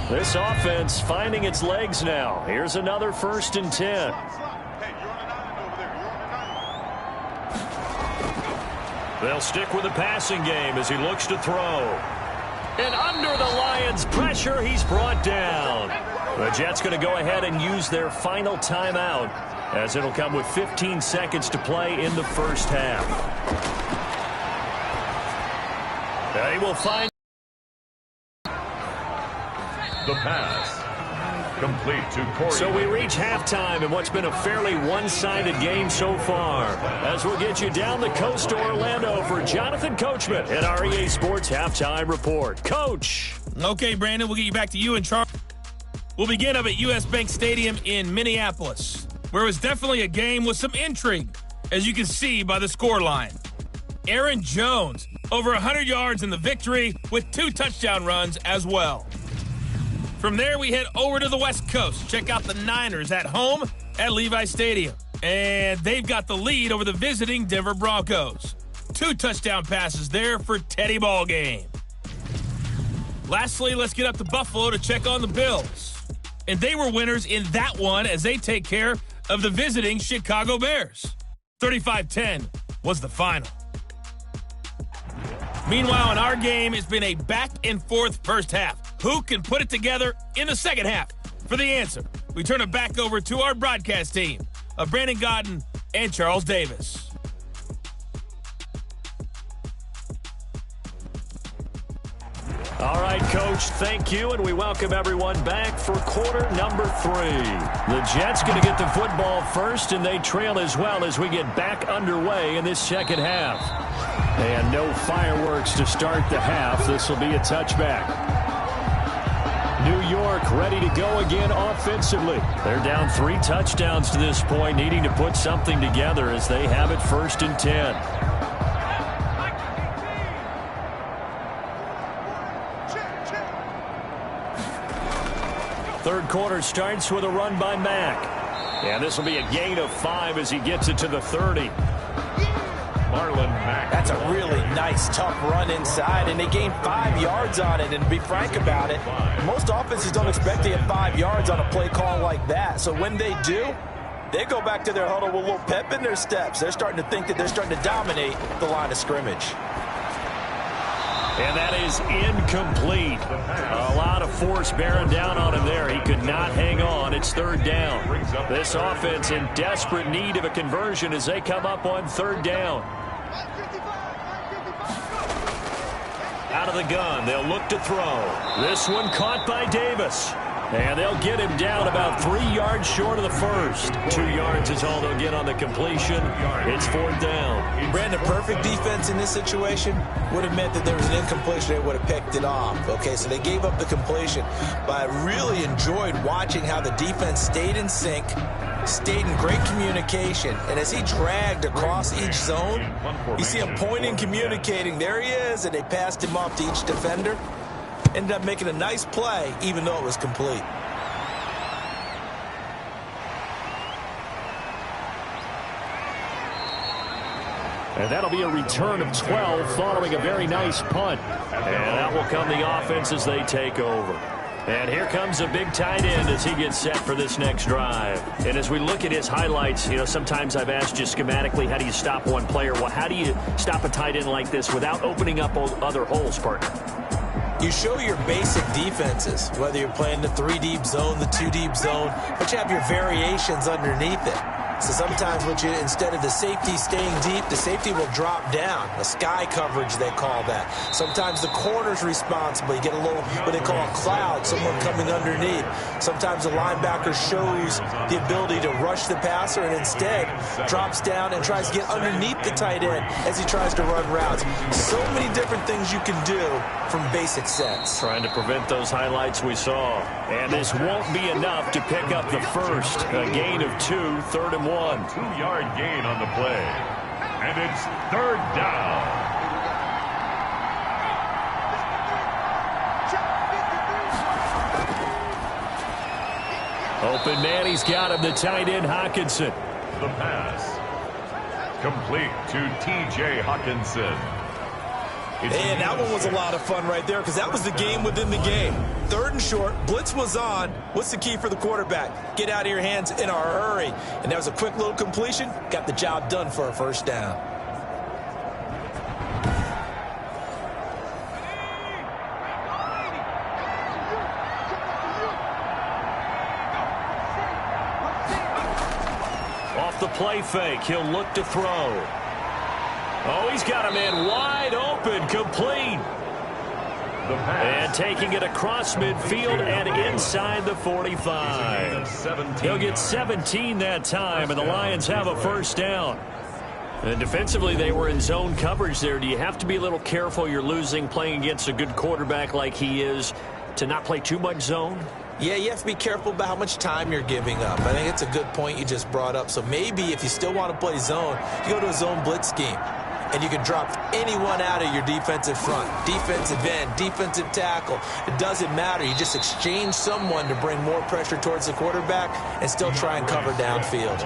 This offense finding its legs now. Here's another 1st and 10. They'll stick with the passing game as he looks to throw. And under the Lions' pressure, he's brought down. The Jets going to go ahead and use their final timeout, as it'll come with 15 seconds to play in the first half. They will find the pass. Complete to Corey. So we reach halftime in what's been a fairly one-sided game so far. As we'll get you down the coast to Orlando for Jonathan Coachman at our EA Sports Halftime Report. Coach. Okay, Brandon, we'll get you back to you and Charles. We'll begin up at U.S. Bank Stadium in Minneapolis, where it was definitely a game with some intrigue, as you can see by the scoreline. Aaron Jones, over 100 yards in the victory with 2 touchdown runs as well. From there, we head over to the West Coast. Check out the Niners at home at Levi Stadium. And they've got the lead over the visiting Denver Broncos. 2 touchdown passes there for Teddy Ballgame. Lastly, let's get up to Buffalo to check on the Bills. And they were winners in that one as they take care of the visiting Chicago Bears. 35-10 was the final. Meanwhile, in our game, it's been a back-and-forth first half. Who can put it together in the second half? For the answer, we turn it back over to our broadcast team of Brandon Godden and Charles Davis. All right, Coach, thank you, and we welcome everyone back for quarter number 3. The Jets going to get the football first, and they trail as well as we get back underway in this second half. And no fireworks to start the half. This will be a touchback. New York ready to go again offensively. They're down 3 touchdowns to this point, needing to put something together as they have it 1st and 10. Third quarter starts with a run by Mack. And this will be a gain of 5 as he gets it to the 30. Marlon Mack. That's a really nice, tough run inside, and they gained 5 yards on it. And to be frank about it, most offenses don't expect to get 5 yards on a play call like that. So when they do, they go back to their huddle with a little pep in their steps. They're starting to think that they're starting to dominate the line of scrimmage. And that is incomplete. A lot of force bearing down on him there. He could not hang on. It's 3rd down. This offense in desperate need of a conversion as they come up on 3rd down. Out of the gun, they'll look to throw. This one caught by Davis. And they'll get him down about 3 yards short of the first. 2 yards is all they'll get on the completion. It's 4th down. Brandon, perfect defense in this situation would have meant that there was an incompletion. They would have picked it off. Okay, so they gave up the completion. But I really enjoyed watching how the defense stayed in sync, stayed in great communication. And as he dragged across each zone, you see him pointing, communicating. There he is, and they passed him off to each defender. Ended up making a nice play, even though it was complete. And that'll be a return of 12 following a very nice punt. And that will come the offense as they take over. And here comes a big tight end as he gets set for this next drive. And as we look at his highlights, you know, sometimes I've asked you schematically, how do you stop one player? Well, how do you stop a tight end like this without opening up other holes, partner? You show your basic defenses, whether you're playing the 3-deep zone, the 2-deep zone, but you have your variations underneath it. So sometimes instead of the safety staying deep, the safety will drop down. A sky coverage, they call that. Sometimes the corner's responsible. You get a little, what they call a cloud, someone coming underneath. Sometimes the linebacker shows the ability to rush the passer and instead drops down and tries to get underneath the tight end as he tries to run routes. So many different things you can do from basic sets. Trying to prevent those highlights we saw. And this won't be enough to pick up the first. A gain of 2, 3rd and 1. 2-yard gain on the play. And it's 3rd down. Open man, he's got him, the tight end, Hawkinson. The pass. Complete to T.J. Hawkinson. And that one was a lot of fun right there because that was the game within the game. 3rd and short, blitz was on. What's the key for the quarterback? Get out of your hands in a hurry. And that was a quick little completion. Got the job done for a first down. Off the play fake, he'll look to throw. Oh, he's got a man wide open, complete. And taking it across midfield and inside the 45. He'll get 17 that time, and the Lions have a first down. And defensively, they were in zone coverage there. Do you have to be a little careful? You're losing playing against a good quarterback like he is to not play too much zone? Yeah, you have to be careful about how much time you're giving up. I think it's a good point you just brought up. So maybe if you still want to play zone, you go to a zone blitz scheme. And you can drop anyone out of your defensive front, defensive end, defensive tackle. It doesn't matter. You just exchange someone to bring more pressure towards the quarterback and still try and cover downfield.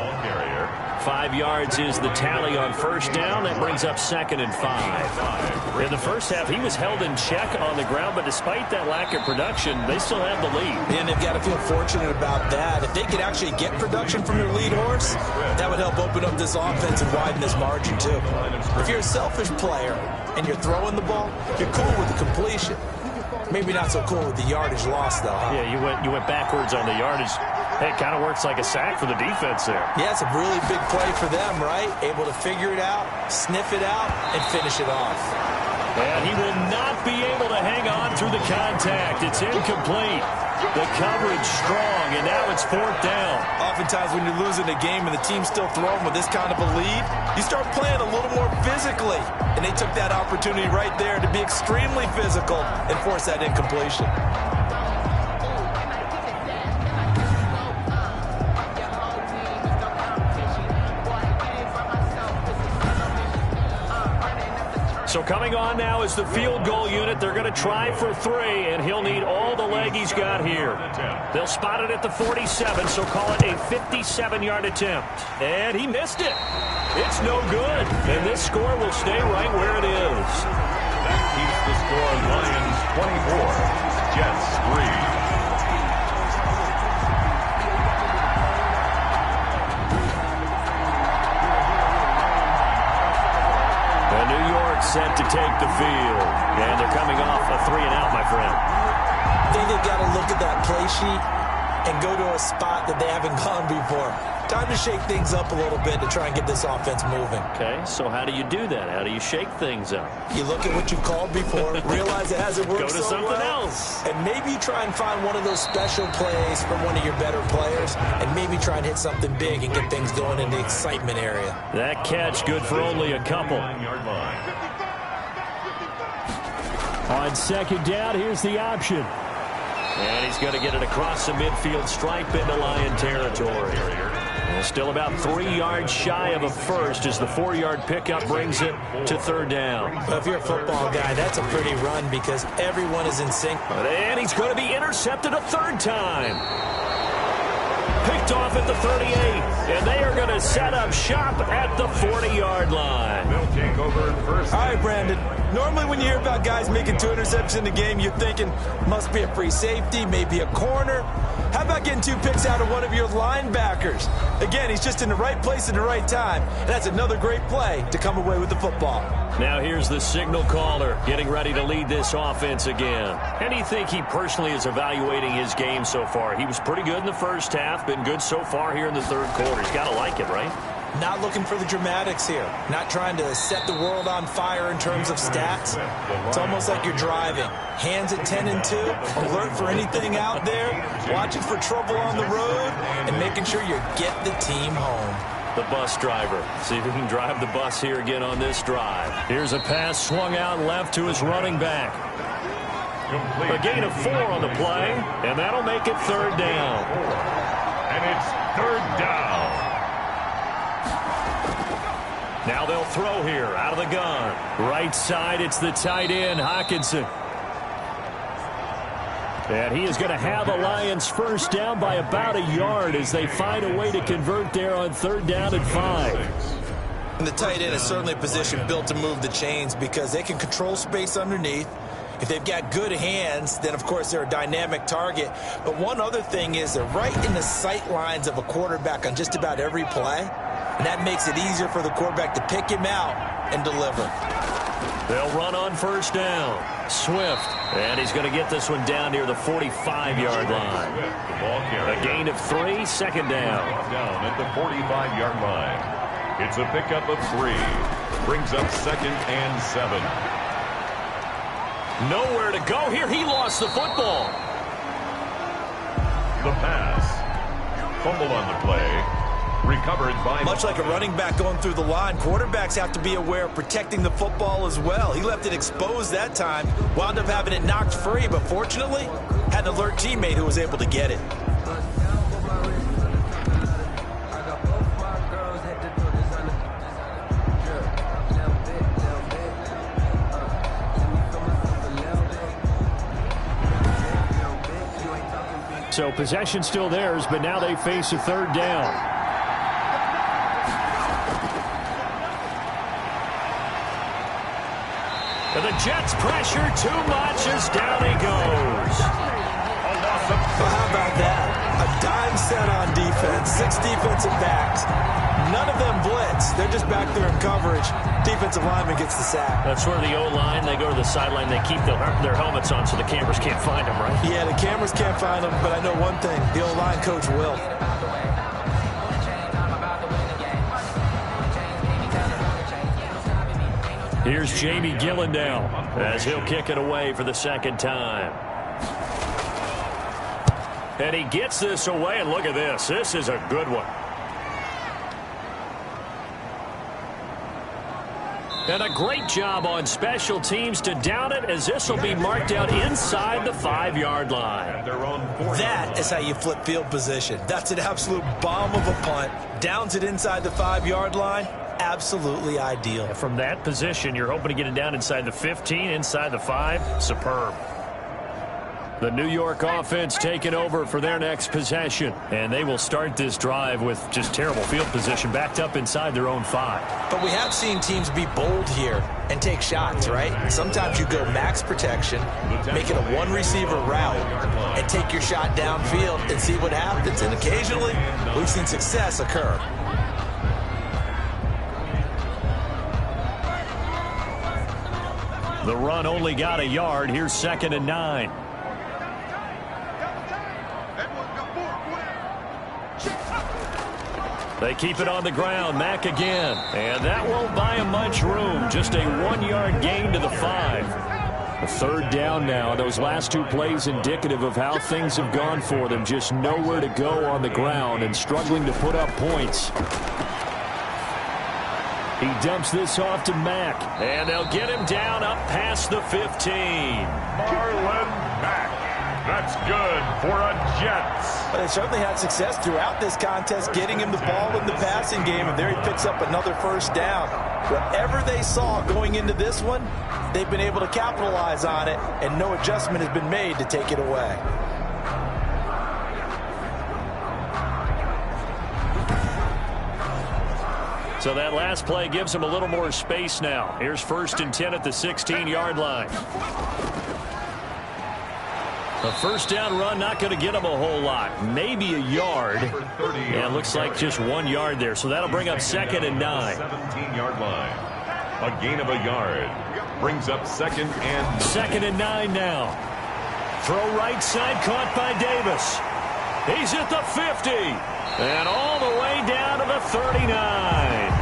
5 yards is the tally on first down. That brings up 2nd and 5. In the first half, he was held in check on the ground, but despite that lack of production, they still have the lead. And they've got to feel fortunate about that. If they could actually get production from their lead horse, that would help open up this offense and widen this margin, too. If you're a selfish player and you're throwing the ball, you're cool with the completion. Maybe not so cool with the yardage loss, though. Huh? Yeah, you went backwards on the yardage. Hey, it kind of works like a sack for the defense there. Yeah, it's a really big play for them, right? Able to figure it out, sniff it out, and finish it off. And he will not be able to hang on through the contact. It's incomplete. The coverage strong, and now it's 4th down. Oftentimes when you're losing a game and the team's still throwing with this kind of a lead, you start playing a little more physically. And they took that opportunity right there to be extremely physical and force that incompletion. So coming on now is the field goal unit. They're going to try for 3, and he'll need all the leg he's got here. They'll spot it at the 47, so call it a 57-yard attempt. And he missed it. It's no good. And this score will stay right where it is. That keeps the score Lions 24, Jets 3. Set to take the field. And they're coming off a 3-and-out, my friend. I think they've got to look at that play sheet and go to a spot that they haven't gone before. Time to shake things up a little bit to try and get this offense moving. Okay, so how do you do that? How do you shake things up? You look at what you called before, realize it hasn't worked go to so something well, else. and maybe try and find one of those special plays from one of your better players, and maybe try and hit something big and get things going in the excitement area. That catch good for only a couple. On 2nd down, here's the option. And he's going to get it across the midfield stripe into Lion territory. And still about 3 yards shy of a first as the 4-yard pickup brings it to 3rd down. Well, if you're a football guy, that's a pretty run because everyone is in sync. And he's going to be intercepted a 3rd time. Picked off at the 38, and they are going to set up shop at the 40-yard line. They'll take over first. All right, Brandon. Normally when you hear about guys making 2 interceptions in the game, you're thinking must be a free safety, maybe a corner. How about getting 2 picks out of one of your linebackers? Again, he's just in the right place at the right time, and that's another great play to come away with the football. Now here's the signal caller getting ready to lead this offense again. How do you think he personally is evaluating his game so far? He was pretty good in the first half, been good so far here in the 3rd quarter. He's got to like it, right? Not looking for the dramatics here. Not trying to set the world on fire in terms of stats. It's almost like you're driving. Hands at 10 and 2, alert for anything out there, watching for trouble on the road, and making sure you get the team home. The bus driver. See if he can drive the bus here again on this drive. Here's a pass swung out left to his running back. A gain of 4 on the play, and that'll make it 3rd down. And it's 3rd down. Now they'll throw here out of the gun. Right side, it's the tight end, Hawkinson. And he is going to have a Lions first down by about a yard as they find a way to convert there on 3rd down and 5. And the tight end is certainly a position built to move the chains because they can control space underneath. If they've got good hands, then, of course, they're a dynamic target. But one other thing is they're right in the sight lines of a quarterback on just about every play. And that makes it easier for the quarterback to pick him out and deliver. They'll run on 1st down. Swift. And he's going to get this one down near the 45-yard line. A gain of 3, 2nd down. Down at the 45-yard line. It's a pickup of 3. Brings up 2nd and 7. Nowhere to go here. He lost the football. The pass. Fumble on the play. Recovered by... Much like a running back going through the line, quarterbacks have to be aware of protecting the football as well. He left it exposed that time, wound up having it knocked free, but fortunately, had an alert teammate who was able to get it. So possession still theirs, but now they face a 3rd down. And the Jets pressure too much as down he goes. Well, how about that? A dime set on defense, 6 defensive backs. None of them blitz. They're just back there in coverage. Defensive lineman gets the sack. That's where the O-line, they go to the sideline, they keep their helmets on so the cameras can't find them, right? Yeah, the cameras can't find them, but I know one thing. The O-line coach will. Here's Jamie Gillen now as he'll kick it away for the 2nd time. And he gets this away, and look at this. This is a good one. And a great job on special teams to down it, as this will be marked out inside the 5-yard line. That is how you flip field position. That's an absolute bomb of a punt. Downs it inside the 5-yard line. Absolutely ideal. From that position, you're hoping to get it down inside the 15, inside the 5. Superb. The New York offense taking over for their next possession. And they will start this drive with just terrible field position, backed up inside their own 5. But we have seen teams be bold here and take shots, right? Sometimes you go max protection, make it a 1-receiver route, and take your shot downfield and see what happens. And occasionally, we've seen success occur. The run only got a yard. Here's 2nd and 9. They keep it on the ground. Mack again. And that won't buy him much room. Just a 1-yard gain to the 5. A 3rd down now. Those last 2 plays indicative of how things have gone for them. Just nowhere to go on the ground and struggling to put up points. He dumps this off to Mack. And they'll get him down up past the 15. Marlon Mack. That's good for a Jets. But they certainly had success throughout this contest, getting him the ball in the passing game, and there he picks up another 1st down. Whatever they saw going into this one, they've been able to capitalize on it, and no adjustment has been made to take it away. So that last play gives him a little more space now. Here's 1st and 10 at the 16-yard line. A 1st down run, not going to get him a whole lot. Maybe a yard. And looks like just 1 yard there. So that'll bring up 2nd and 9. 17-yard line. A gain of a yard. Brings up 2nd and 2nd and 9 now. Throw right side, caught by Davis. He's at the 50. And all the way down to the 39.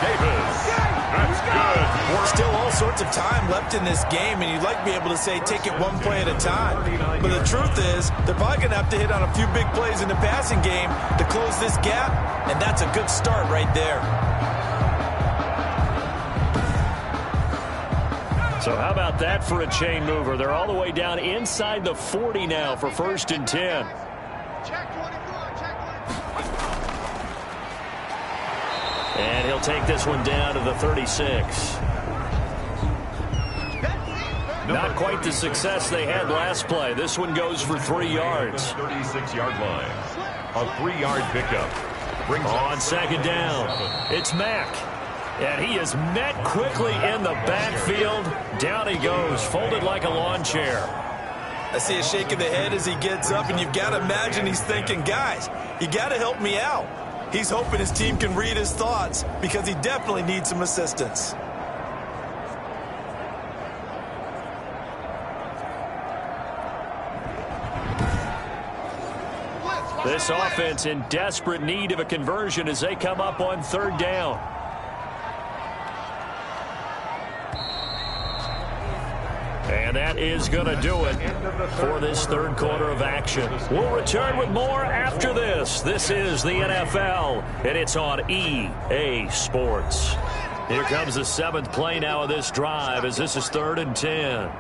Davis. That's good. Still all sorts of time left in this game, and you'd like to be able to say take it 1 play at a time. But the truth is, they're probably going to have to hit on a few big plays in the passing game to close this gap, and that's a good start right there. So how about that for a chain mover? They're all the way down inside the 40 now for 1st and 10. And he'll take this one down to the 36. Not quite the success they had last play. This one goes for 3 yards. 36-yard line. A 3-yard pickup. Brings on second down. It's Mack. And he is met quickly in the backfield. Down he goes, folded like a lawn chair. I see a shake of the head as he gets up, and you've got to imagine he's thinking, guys, you got to help me out. He's hoping his team can read his thoughts because he definitely needs some assistance. This offense in desperate need of a conversion as they come up on third down. And that is going to do it for this third quarter of action. We'll return with more after this. This is the NFL, and it's on EA Sports. Here comes the 7th play now of this drive as this is 3rd and 10.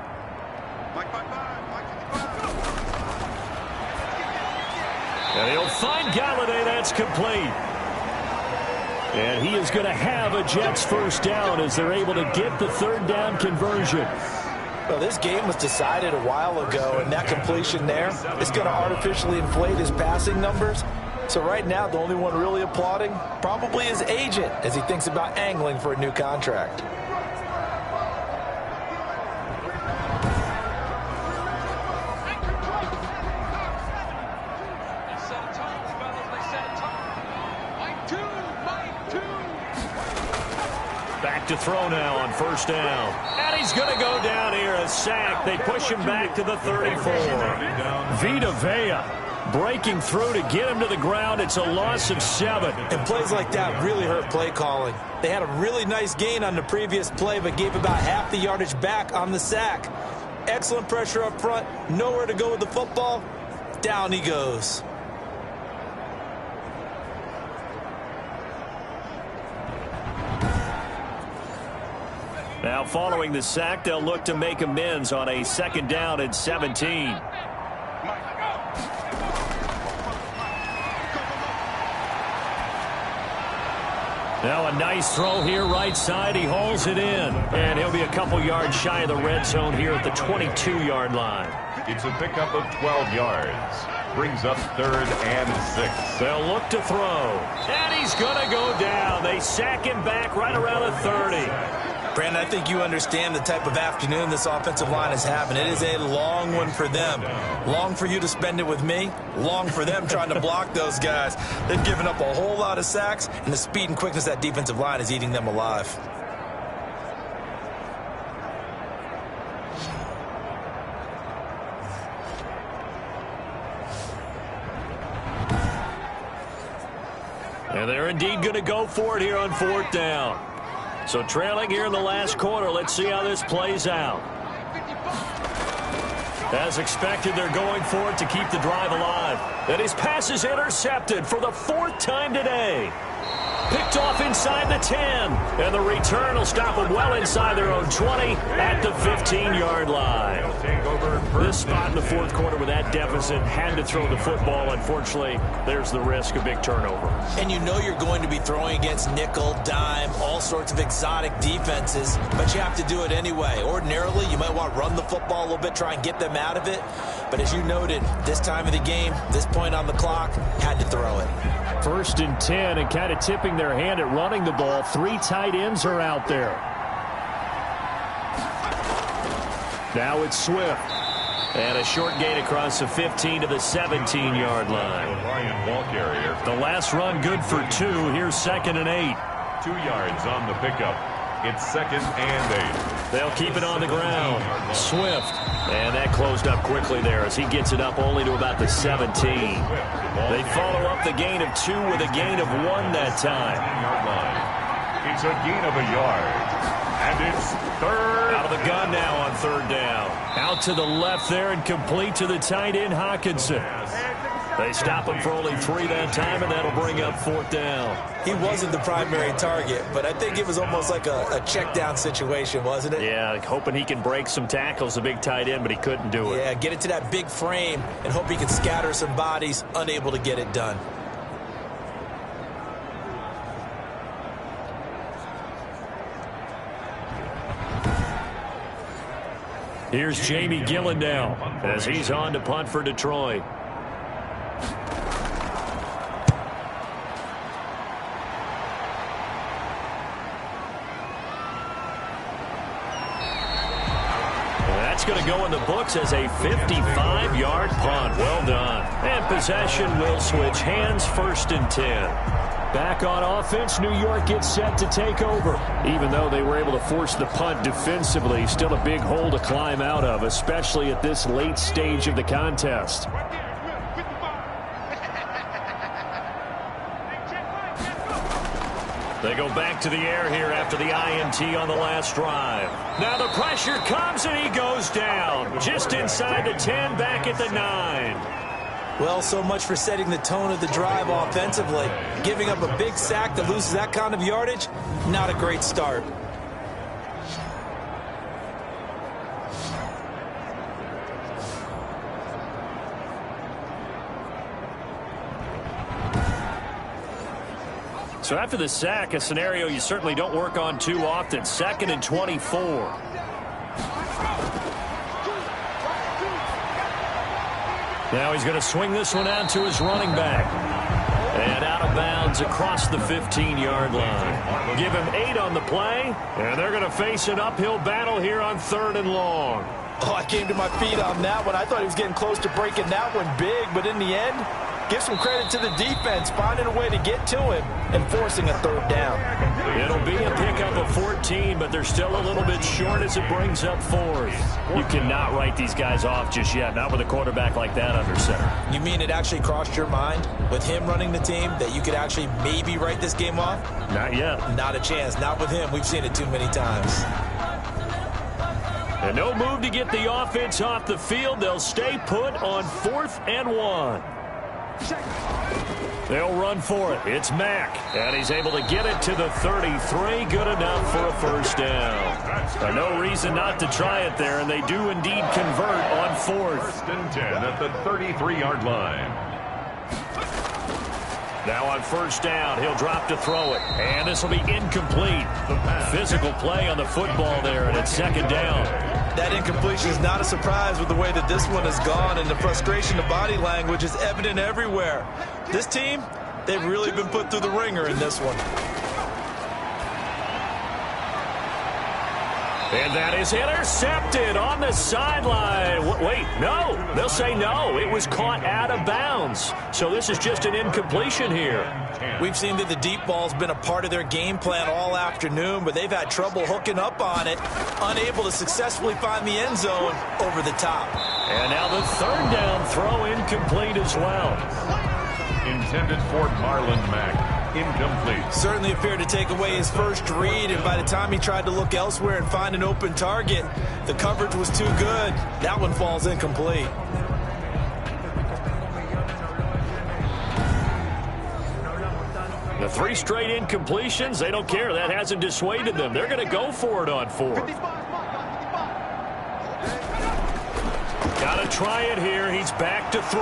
And he'll find Galladay. That's complete. And he is going to have a Jets first down as they're able to get the third down conversion. Well, this game was decided a while ago, and that completion there is going to artificially inflate his passing numbers. So right now, the only one really applauding probably his agent as he thinks about angling for a new contract. Back to throw now on first down. And he's going to go down here, a sack. They push him back to the 34. Vita Vea breaking through to get him to the ground. It's a loss of 7. And plays like that really hurt play calling. They had a really nice gain on the previous play, but gave about half the yardage back on the sack. Excellent pressure up front. Nowhere to go with the football. Down he goes. Now following the sack, they'll look to make amends on a 2nd down and 17. Now a nice throw here right side. He hauls it in. And he'll be a couple yards shy of the red zone here at the 22-yard line. It's a pickup of 12 yards. Brings up 3rd and 6. They'll look to throw. And he's going to go down. They sack him back right around the 30. Brandon, I think you understand the type of afternoon this offensive line is having. It is a long one for them. Long for you to spend it with me. Long for them trying to block those guys. They've given up a whole lot of sacks, and the speed and quickness of that defensive line is eating them alive. And they're indeed going to go for it here on 4th down. So trailing here in the last quarter. Let's see how this plays out. As expected, they're going for it to keep the drive alive. And his pass is intercepted for the 4th time today. Picked off inside the 10. And the return will stop them well inside their own 20 at the 15-yard line. This spot in the 4th quarter with that deficit had to throw the football. Unfortunately, there's the risk of big turnover. And you know you're going to be throwing against nickel, dime, all sorts of exotic defenses, but you have to do it anyway. Ordinarily, you might want to run the football a little bit, try and get them out of it. But as you noted, this time of the game, this point on the clock, had to throw it. 1st and 10, and kind of tipping their hand at running the ball. 3 tight ends are out there. Now it's Swift. And a short gain across the 15 to the 17-yard line. The last run good for 2. Here's 2nd and 8. 2 yards on the pickup. It's 2nd and 8. They'll keep it on the ground. Swift. And that closed up quickly there as he gets it up only to about the 17. They follow up the gain of 2 with a gain of 1 that time. It's a gain of a yard. And it's 3rd. Out of the gun now on 3rd down. Out to the left there and complete to the tight end, Hawkinson. They stop him for only 3 that time, and that'll bring up 4th down. He wasn't the primary target, but I think it was almost like a check down situation, wasn't it? Yeah, hoping he can break some tackles, the big tight end, but he couldn't do it. Yeah, get it to that big frame and hope he can scatter some bodies, unable to get it done. Here's Jamie Gillen now as he's on to punt for Detroit. That's going to go in the books as a 55-yard punt. Well done. And possession will switch hands, 1st and 10. Back on offense, New York gets set to take over. Even though they were able to force the punt defensively, still a big hole to climb out of, especially at this late stage of the contest. They go back to the air here after the INT on the last drive. Now the pressure comes and he goes down. Just inside the 10, back at the 9. Well, so much for setting the tone of the drive offensively. Giving up a big sack that loses that kind of yardage, not a great start. So after the sack, a scenario you certainly don't work on too often. 2nd and 24. Now he's going to swing this one out to his running back. And out of bounds across the 15-yard line. Give him 8 on the play, and they're going to face an uphill battle here on 3rd and long. Oh, I came to my feet on that one. I thought he was getting close to breaking that one big, but in the end, give some credit to the defense, finding a way to get to him and forcing a 3rd down. It'll be a pickup of 14, but they're still a little bit short as it brings up 4th. You cannot write these guys off just yet, not with a quarterback like that under center. You mean it actually crossed your mind with him running the team that you could actually maybe write this game off? Not yet. Not a chance. Not with him. We've seen it too many times. And no move to get the offense off the field. They'll stay put on 4th and 1. They'll run for it. It's Mack, and he's able to get it to the 33. Good enough for a 1st down. No reason not to try it there, and they do indeed convert on 4th. 1st and 10 at the 33-yard line. Now on 1st down, he'll drop to throw it, and this will be incomplete. Physical play on the football there, and it's 2nd down. That incompletion is not a surprise with the way that this one has gone, and the frustration of body language is evident everywhere. This team, they've really been put through the ringer in this one. And that is intercepted on the sideline. Wait, no. They'll say no. It was caught out of bounds. So this is just an incompletion here. We've seen that the deep ball's been a part of their game plan all afternoon, but they've had trouble hooking up on it, unable to successfully find the end zone over the top. And now the 3rd down throw incomplete as well. Intended for Marlon Mack. Incomplete. Certainly appeared to take away his first read, and by the time he tried to look elsewhere and find an open target, the coverage was too good. That one falls incomplete. The 3 straight incompletions, they don't care. That hasn't dissuaded them. They're going to go for it on 4th. Got to try it here. He's back to throw.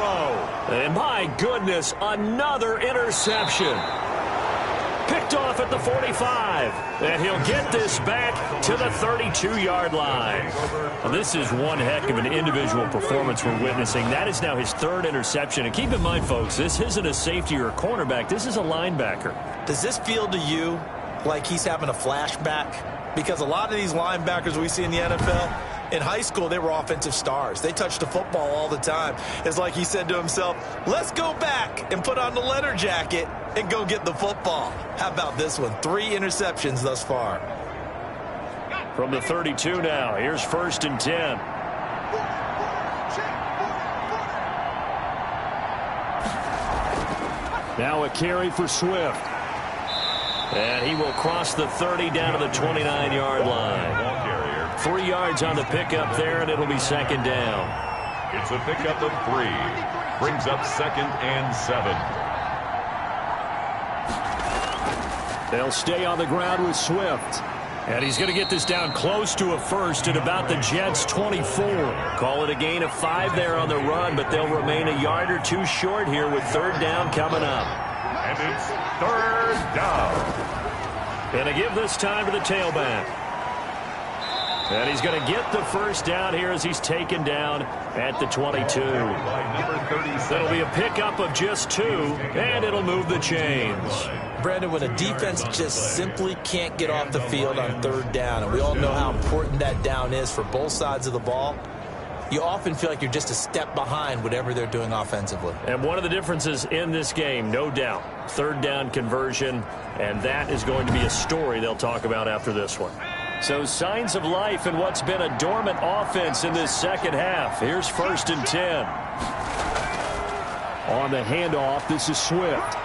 And my goodness, another interception. Picked off at the 45. And he'll get this back to the 32-yard line. Well, this is one heck of an individual performance we're witnessing. That is now his 3rd interception. And keep in mind, folks, this isn't a safety or a cornerback. This is a linebacker. Does this feel to you like he's having a flashback? Because a lot of these linebackers we see in the NFL, in high school, they were offensive stars. They touched the football all the time. It's like he said to himself, let's go back and put on the leather jacket and go get the football. How about this one? 3 interceptions thus far. From the 32 now, here's 1st and 10. Now a carry for Swift. And he will cross the 30 down to the 29-yard line. 3 yards on the pickup there, and it'll be 2nd down. It's a pickup of 3. Brings up 2nd and 7. They'll stay on the ground with Swift. And he's going to get this down close to a 1st at about the Jets' 24. Call it a gain of 5 there on the run, but they'll remain a yard or 2 short here with 3rd down coming up. And it's 3rd down. And a give this time to the tailback. And he's going to get the first down here as he's taken down at the 22. That'll be a pickup of just 2, and it'll move the chains. Brandon, when a defense just simply can't get off the field on 3rd down, and we all know how important that down is for both sides of the ball, you often feel like you're just a step behind whatever they're doing offensively. And one of the differences in this game, no doubt, 3rd down conversion, and that is going to be a story they'll talk about after this one. So signs of life in what's been a dormant offense in this second half. Here's 1st and 10. On the handoff, this is Swift.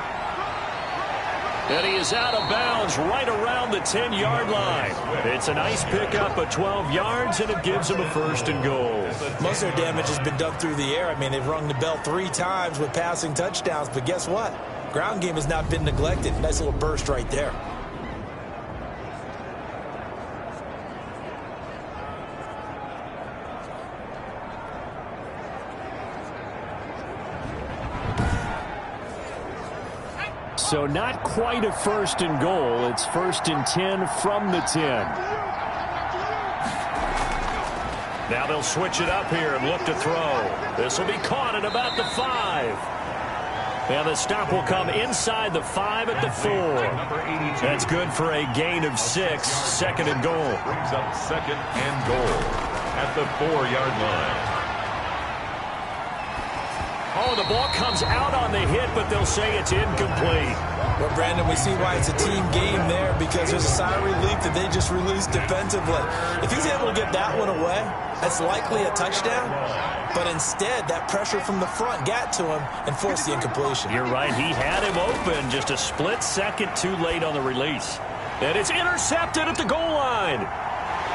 And he is out of bounds right around the 10-yard line. It's a nice pickup of 12 yards, and it gives him a 1st and goal. Most of their damage has been done through the air. I mean, they've rung the bell 3 times with passing touchdowns, but guess what? Ground game has not been neglected. Nice little burst right there. So not quite a 1st and goal. It's 1st and 10 from the 10. Now they'll switch it up here and look to throw. This will be caught at about the 5. And the stop will come inside the 5 at the 4. That's good for a gain of 6. 2nd and goal. Brings up 2nd and goal at the 4-yard line. Oh, the ball comes out on the hit, but they'll say it's incomplete. Well, Brandon, we see why it's a team game there, because there's a sigh of relief that they just released defensively. If he's able to get that one away, that's likely a touchdown. But instead, that pressure from the front got to him and forced the incompletion. You're right. He had him open just a split second too late on the release. And it's intercepted at the goal line.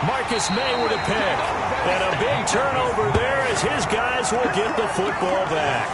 Marcus May with a pick. And a big turnover there as his guys will get the football back.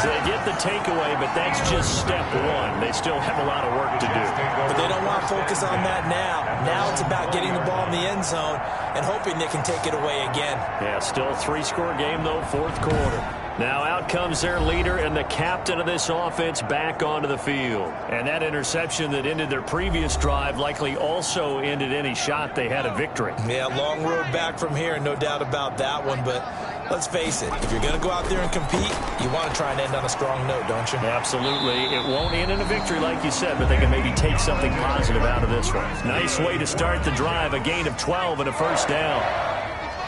So they get the takeaway, but that's just step 1. They still have a lot of work to do. But they don't want to focus on that now. Now it's about getting the ball in the end zone and hoping they can take it away again. Yeah, still a 3-score game, though, 4th quarter. Now out comes their leader and the captain of this offense back onto the field. And that interception that ended their previous drive likely also ended any shot they had at victory. Yeah, long road back from here, no doubt about that one. But let's face it, if you're going to go out there and compete, you want to try and end on a strong note, don't you? Absolutely. It won't end in a victory like you said, but they can maybe take something positive out of this one. Nice way to start the drive, a gain of 12 and a 1st down.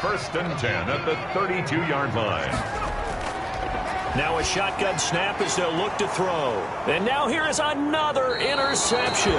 1st and 10 at the 32-yard line. Now a shotgun snap as they'll look to throw. And now here is another interception.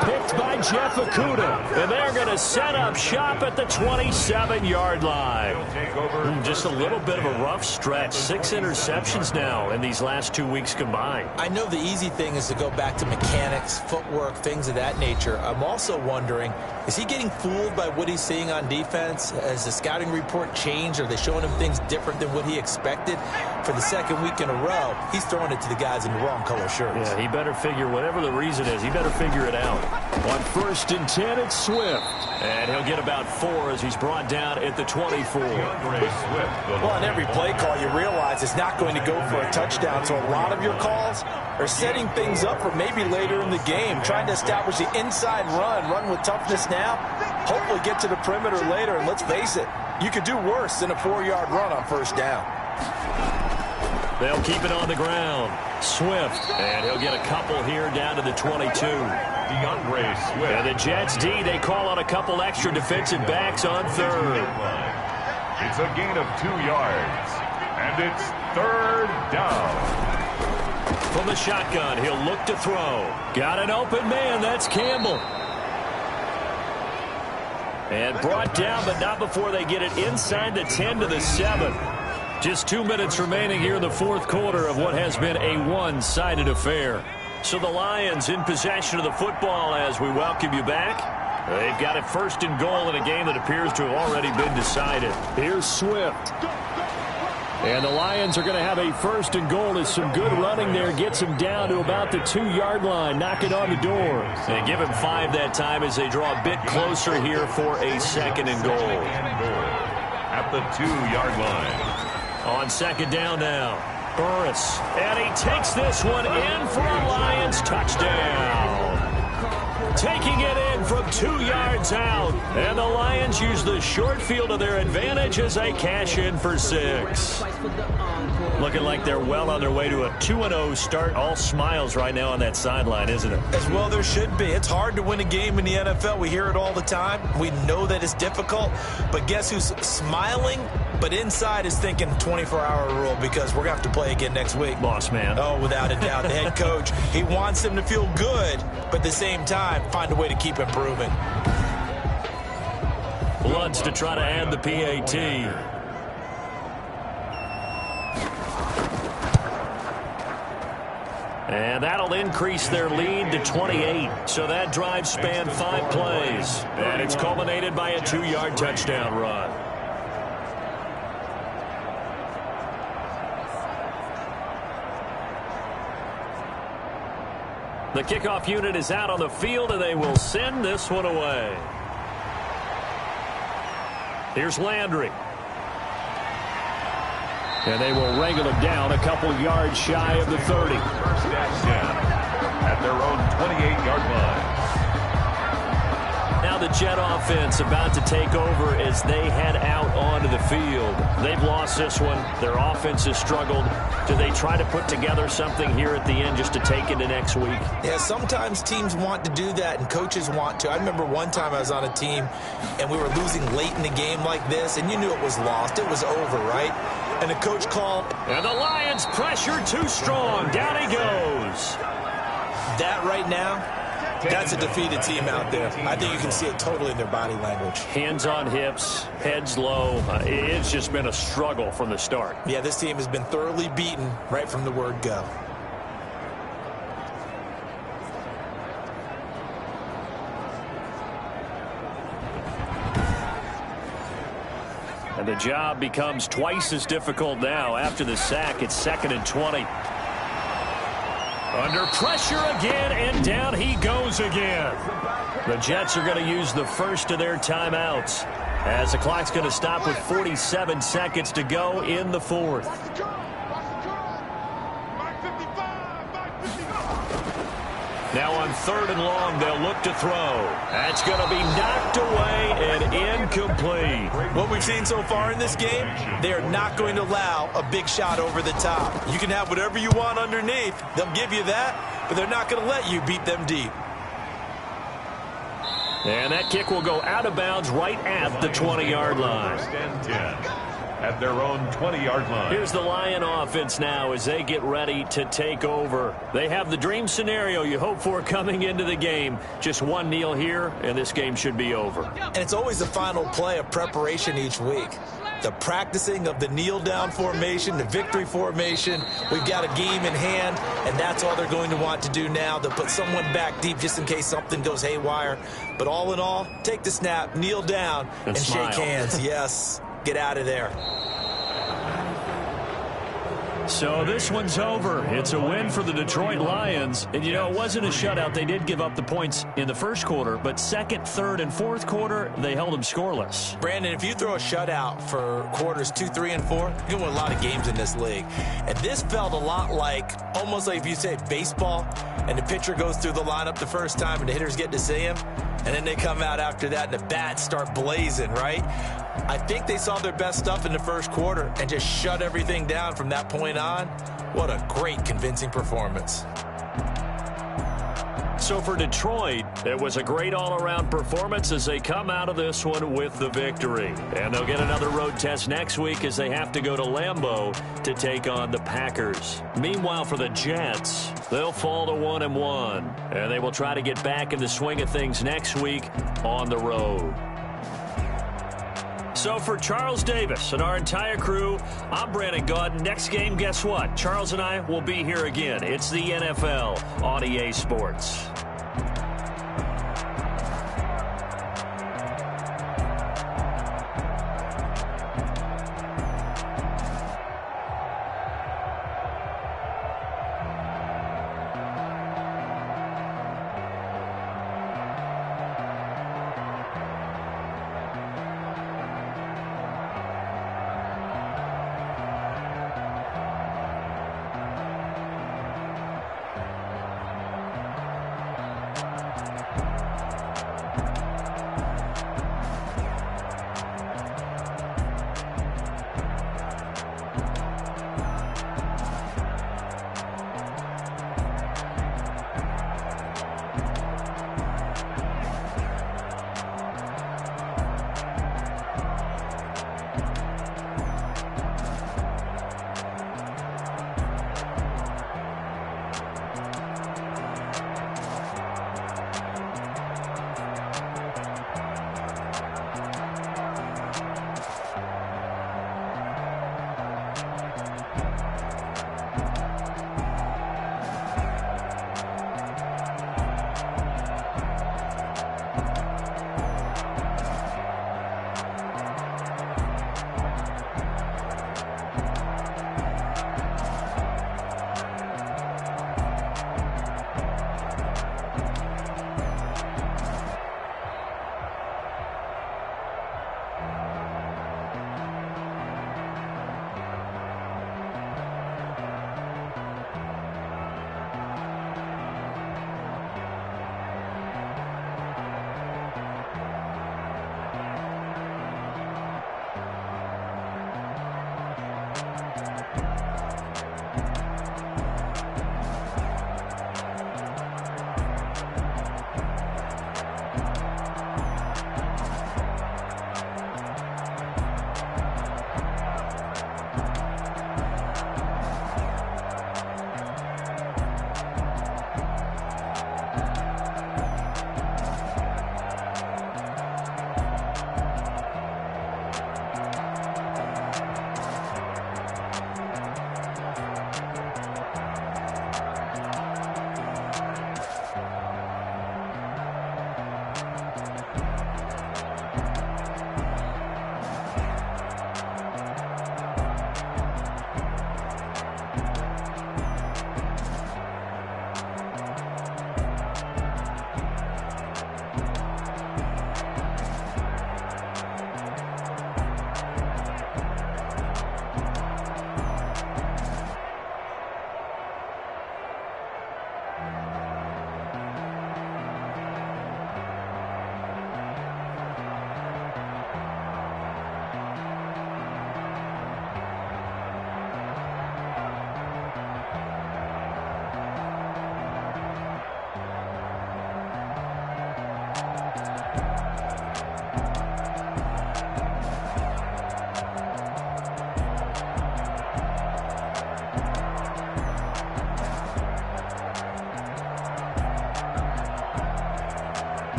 Picked by Jeff Okudah. And they're going to set up shop at the 27-yard line. Just a little bit of a rough stretch. 6 interceptions now in these last 2 weeks combined. I know the easy thing is to go back to mechanics, footwork, things of that nature. I'm also wondering, is he getting fooled by what he's seeing on defense? Has the scouting report changed? Are they showing him things different than what he expected? For the 2nd week in a row, he's throwing it to the guys in the wrong color shirts. Yeah, he better figure, whatever the reason is, he better figure it out. On 1st and 10, it's Swift. And he'll get about 4 as he's brought down at the 24. Well, on every play call, you realize it's not going to go for a touchdown. So a lot of your calls are setting things up for maybe later in the game, trying to establish the inside run with toughness now, hopefully get to the perimeter later. And let's face it, you could do worse than a 4-yard run on 1st down. They'll keep it on the ground. Swift, and he'll get a couple here down to the 22. DeAndre Swift. And the Jets D, they call on a couple extra defensive backs on 3rd. It's a gain of 2 yards, and it's 3rd down. From the shotgun, he'll look to throw. Got an open man, that's Campbell. And brought down, but not before they get it inside the 10 to the 7. Just 2 minutes remaining here in the 4th quarter of what has been a one-sided affair. So the Lions in possession of the football as we welcome you back. They've got it 1st and goal in a game that appears to have already been decided. Here's Swift. And the Lions are going to have a 1st and goal as some good running there gets them down to about the 2-yard line. Knock it on the door. They give him 5 that time as they draw a bit closer here for a 2nd and goal. At the 2-yard line. On 2nd down now, Burris. And he takes this one in for a Lions touchdown. taking it in from 2 yards out. And the Lions use the short field to their advantage as they cash in for 6. Looking like they're well on their way to a 2-0 start. All smiles right now on that sideline, isn't it? As well there should be. It's hard to win a game in the NFL. We hear it all the time. We know that it's difficult. But guess who's smiling? But inside is thinking 24-hour rule because we're going to have to play again next week. Boss man. Oh, without a doubt. The head coach, he wants them to feel good, but at the same time, find a way to keep improving. Bloods to try to add the PAT. And that'll increase their lead to 28. So that drive spanned 5 plays. And it's culminated by a 2-yard touchdown run. The kickoff unit is out on the field, and they will send this one away. Here's Landry. And they will wrangle him down a couple yards shy of the 30. First down at their own 28-yard line. Now the Jet offense about to take over as they head out onto the field. They've lost this one. Their offense has struggled. Do they try to put together something here at the end just to take into next week? Yeah, sometimes teams want to do that and coaches want to. I remember one time I was on a team and we were losing late in the game like this, and you knew it was lost. It was over, right? And the coach called. And the Lions pressure too strong. Down he goes. That right now, that's a defeated team out there. I think you can see it totally in their body language. Hands on hips, heads low. It's just been a struggle from the start. Yeah, this team has been thoroughly beaten right from the word go. And the job becomes twice as difficult now. After the sack, it's 2nd and 20. Under pressure again, and down he goes again. The Jets are going to use the first of their timeouts as the clock's going to stop with 47 seconds to go in the 4th. Now on 3rd and long, they'll look to throw. That's going to be knocked away and incomplete. What we've seen so far in this game, they are not going to allow a big shot over the top. You can have whatever you want underneath. They'll give you that, but they're not going to let you beat them deep. And that kick will go out of bounds right at the 20-yard line. First and 10 at their own 20-yard line. Here's the Lion offense now as they get ready to take over. They have the dream scenario you hope for coming into the game. Just one kneel here, and this game should be over. And it's always the final play of preparation each week. The practicing of the kneel-down formation, the victory formation. We've got a game in hand, and that's all they're going to want to do now. They'll put someone back deep just in case something goes haywire. But all in all, take the snap, kneel down, and smile. shake hands. Yes, get out of there. So this one's over. It's a win for the Detroit Lions. And, you know, it wasn't a shutout. They did give up the points in the first quarter, but 2nd, 3rd, and 4th quarter, they held them scoreless. Brandon, if you throw a shutout for quarters 2, 3, and 4, you can win a lot of games in this league. And this felt a lot like, almost like if you say baseball, and the pitcher goes through the lineup the first time and the hitters get to see him, and then they come out after that and the bats start blazing, right? I think they saw their best stuff in the first quarter and just shut everything down from that point on. What a great, convincing performance. So for Detroit, it was a great all-around performance as they come out of this one with the victory. And they'll get another road test next week as they have to go to Lambeau to take on the Packers. Meanwhile, for the Jets, they'll fall to 1-1, and they will try to get back in the swing of things next week on the road. So for Charles Davis and our entire crew, I'm Brandon Gaudin. Next game, guess what? Charles and I will be here again. It's the NFL on EA Sports.